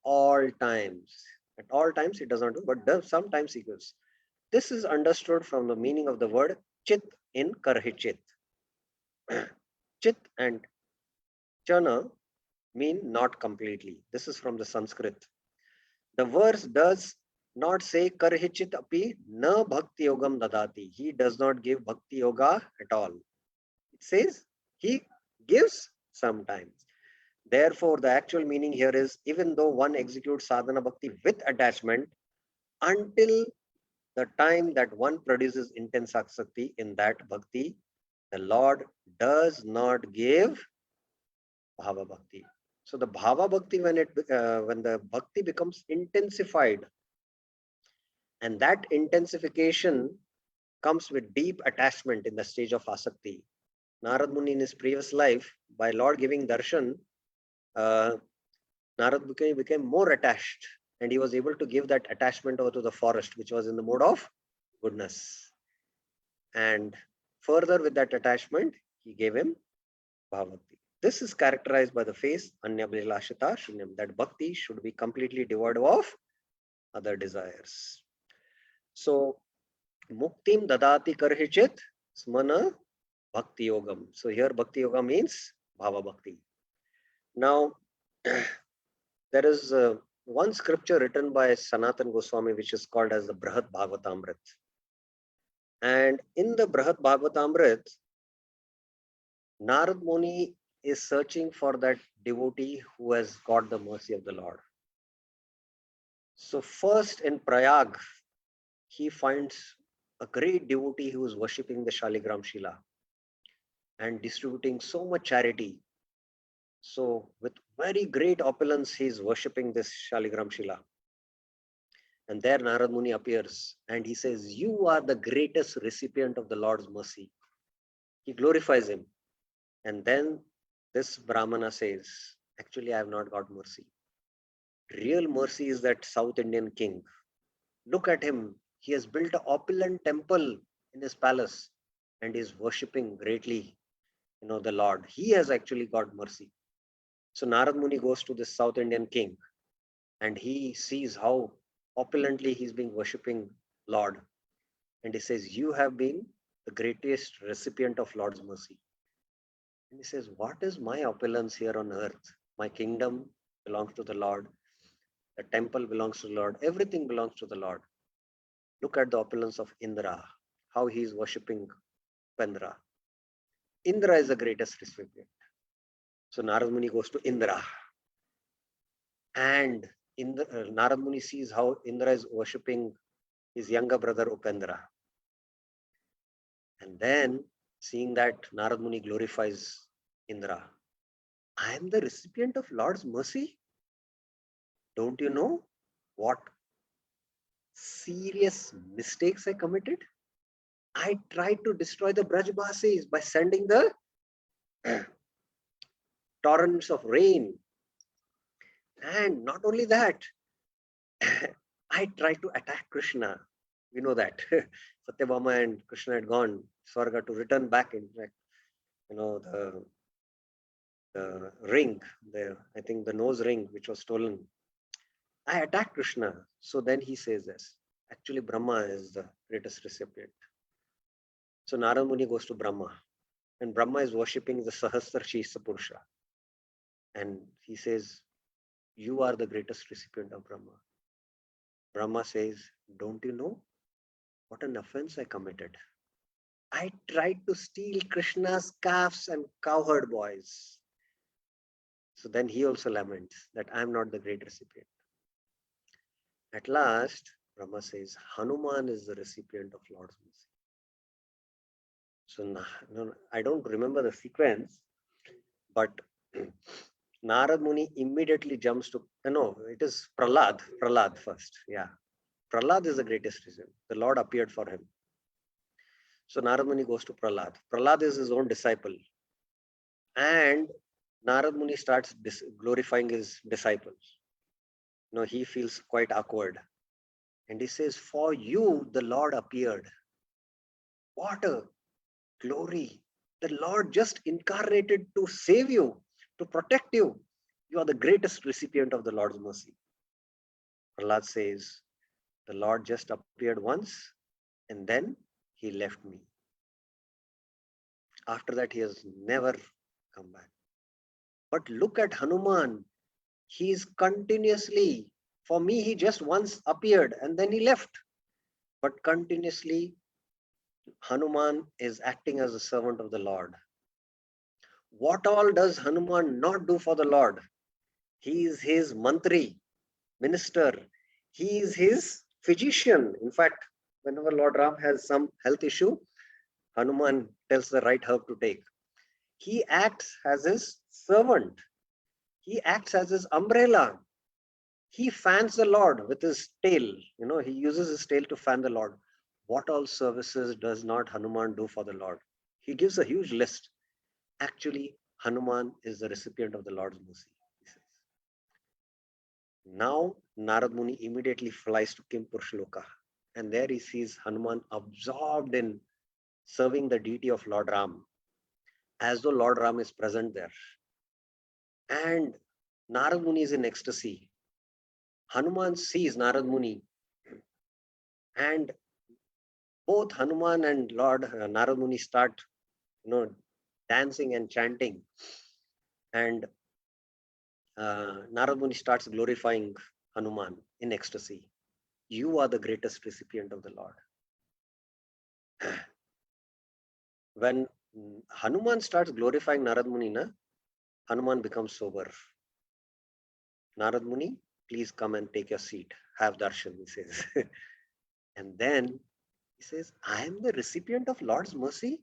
Speaker 1: all times. At all times he does not do, but sometimes he gives. This is understood from the meaning of the word chit in karhichit. Chit and chana mean not completely. This is from the Sanskrit. The verse does not say karhichit api na bhakti yogam dadati. He does not give bhakti yoga at all. It says he gives sometimes. Therefore, the actual meaning here is even though one executes sadhana bhakti with attachment, until the time that one produces intense asakti in that bhakti, the Lord does not give bhava bhakti. So the bhava bhakti, when the bhakti becomes intensified, and that intensification comes with deep attachment in the stage of asakti. Narad Muni in his previous life, by Lord giving darshan, Narad became more attached, and he was able to give that attachment over to the forest, which was in the mode of goodness. And further with that attachment, he gave him bhavakti. This is characterized by the phrase anyabhilashita shunyam, that bhakti should be completely devoid of other desires. So muktim dadati karhichit smana bhakti yogam. So here bhakti yoga means bhava bhakti. Now there is one scripture written by Sanatan Goswami which is called as the Brahat Bhagavatamrit. And in the Brahat Bhagavatamrit, Narad Muni is searching for that devotee who has got the mercy of the Lord. So first in Prayag, he finds a great devotee who is worshipping the Shaligram Shila and distributing so much charity. So with very great opulence, he is worshipping this Shaligram Shila. And there Narad Muni appears and he says, you are the greatest recipient of the Lord's mercy. He glorifies him. And then this Brahmana says, actually, I have not got mercy. Real mercy is that South Indian king. Look at him. He has built an opulent temple in his palace and is worshipping greatly, the Lord. He has actually got mercy. So Narad Muni goes to this South Indian king and he sees how opulently he's being worshipping Lord. And he says, you have been the greatest recipient of Lord's mercy. And he says, what is my opulence here on earth? My kingdom belongs to the Lord. The temple belongs to the Lord. Everything belongs to the Lord. Look at the opulence of Indra, how he is worshipping Pendra. Indra is the greatest recipient. So Narad Muni goes to Indra. And Narad Muni sees how Indra is worshipping his younger brother Upendra. And then seeing that, Narad Muni glorifies Indra. I am the recipient of Lord's mercy. Don't you know what serious mistakes I committed? I tried to destroy the Brajbasis by sending the torrents of rain. And not only that, I tried to attack Krishna. We know that Satyabhama and Krishna had gone Swarga to return back. In fact, the ring, I think the nose ring, which was stolen. I attacked Krishna. So then he says this. Actually, Brahma is the greatest recipient. So Narad Muni goes to Brahma. And Brahma is worshipping the Sahasra Shisa Purusha. And he says, you are the greatest recipient of Brahma. Brahma says, don't you know what an offense I committed? I tried to steal Krishna's calves and cowherd boys. So then he also laments that I am not the great recipient. At last, Brahma says, Hanuman is the recipient of Lord's mercy. So no, I don't remember the sequence, but Narad Muni immediately jumps to, no, it is Prahlad first. Yeah. Prahlad is the greatest reason. The Lord appeared for him. So Narad Muni goes to Prahlad. Prahlad is his own disciple. And Narad Muni starts glorifying his disciples. No, he feels quite awkward. And he says, for you, the Lord appeared. What a glory. The Lord just incarnated to save you, to protect you. You are the greatest recipient of the Lord's mercy. Prahlad says, the Lord just appeared once and then he left me. After that, he has never come back. But look at Hanuman. He is continuously, for me, he just once appeared and then he left. But continuously, Hanuman is acting as a servant of the Lord. What all does Hanuman not do for the Lord? He is his mantri, minister. He is his physician. In fact, whenever Lord Ram has some health issue, Hanuman tells the right herb to take. He acts as his servant. He acts as his umbrella. He fans the Lord with his tail. He uses his tail to fan the Lord. What all services does not Hanuman do for the Lord? He gives a huge list. Actually, Hanuman is the recipient of the Lord's mercy, he says. Now, Narad Muni immediately flies to Kimpurshloka, and there he sees Hanuman absorbed in serving the deity of Lord Ram, as though Lord Ram is present there. And Narad Muni is in ecstasy. Hanuman sees Narad Muni, and both Hanuman and Lord Narad Muni start, dancing and chanting. And Narad Muni starts glorifying Hanuman in ecstasy. You are the greatest recipient of the Lord. When Hanuman starts glorifying Narad Muni, Hanuman becomes sober. Narad Muni, please come and take your seat. Have darshan, he says. And then he says, I am the recipient of Lord's mercy.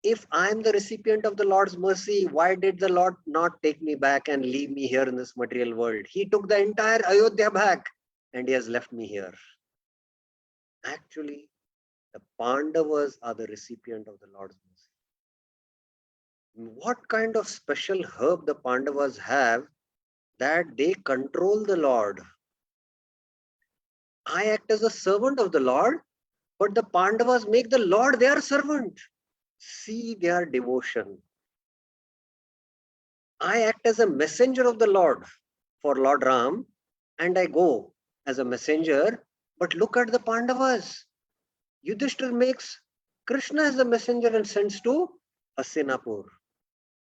Speaker 1: If I am the recipient of the Lord's mercy, why did the Lord not take me back and leave me here in this material world? He took the entire Ayodhya back and he has left me here. Actually, the Pandavas are the recipient of the Lord's mercy. What kind of special herb the Pandavas have that they control the Lord? I act as a servant of the Lord, but the Pandavas make the Lord their servant. See their devotion. I act as a messenger of the Lord for Lord Ram, and I go as a messenger, but look at the Pandavas. Yudhishthir makes Krishna as a messenger and sends to Hastinapur.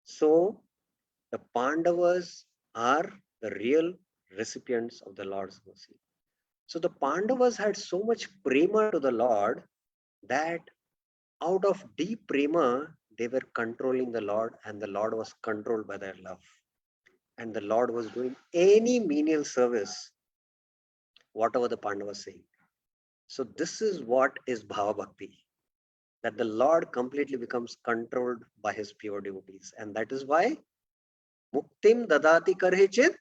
Speaker 1: So the Pandavas are the real recipients of the Lord's mercy. So the Pandavas had so much prema to the Lord that out of deep prema, they were controlling the Lord, and the Lord was controlled by their love. And the Lord was doing any menial service, whatever the Pandavas saying. So this is what is Bhava Bhakti, that the Lord completely becomes controlled by his pure devotees. And that is why Muktim Dadati Karhichit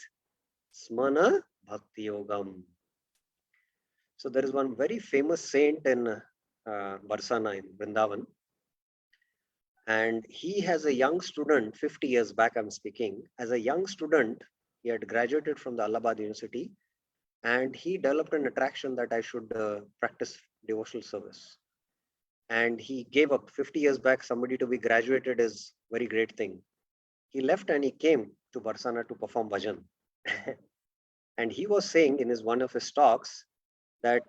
Speaker 1: Smana Bhakti Yogam. So there is one very famous saint in Barsana in Vrindavan. And he has a young student, 50 years back I'm speaking, as a young student, he had graduated from the Allahabad University, and he developed an attraction that I should practice devotional service. And he gave up. 50 years back, somebody to be graduated is a very great thing. He left and he came to Barsana to perform bhajan. And he was saying in one of his talks that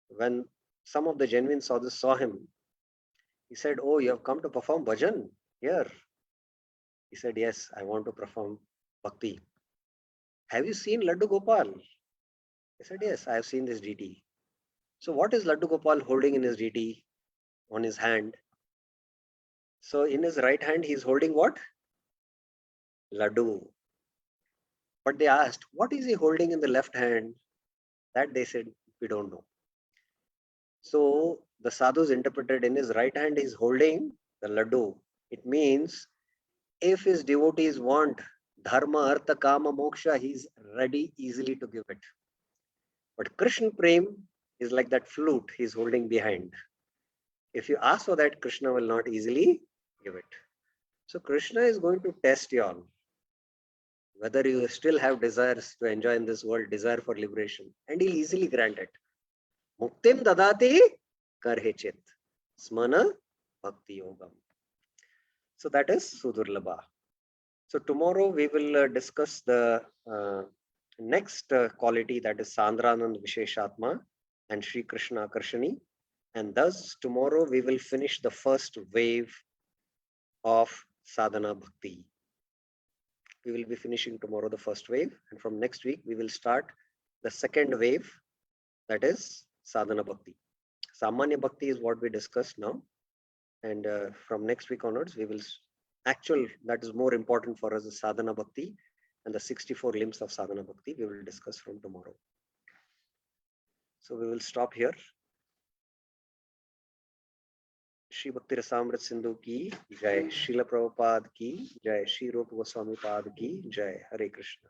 Speaker 1: when some of the genuine sadhus saw him, he said, oh, you have come to perform bhajan here? He said, yes, I want to perform bhakti. Have you seen Laddu Gopal? He said, yes, I have seen this deity. So what is Laddu Gopal holding in his deity on his hand? So in his right hand, he is holding what? laddu. But they asked, what is he holding in the left hand? That they said, we don't know. So the sadhus interpreted, in his right hand he's holding the laddu. It means if his devotees want dharma, artha, kama, moksha, he's ready easily to give it. But Krishna Prem is like that flute he's holding behind. If you ask for that, Krishna will not easily give it. So Krishna is going to test you all, whether you still have desires to enjoy in this world, desire for liberation, and he'll easily grant it. Muktim dadati karhechit smana bhakti yogam. So that is Sudurlabha. So tomorrow we will discuss the next quality, that is Sandranand Visheshatma and Sri Krishna Akarshani. And thus tomorrow we will finish the first wave of Sadhana Bhakti. We will be finishing tomorrow the first wave, and from next week we will start the second wave, that is Sadhana Bhakti. Samanya Bhakti is what we discussed now, and from next week onwards we will that is more important for us, the Sadhana Bhakti and the 64 limbs of Sadhana Bhakti we will discuss from tomorrow. So we will stop here. Shri Bhakti Rasamrit Sindhu ki jai, Srila Prabhupada ki jai, Shri Rupa Goswami Pad ki jai. Hare Krishna.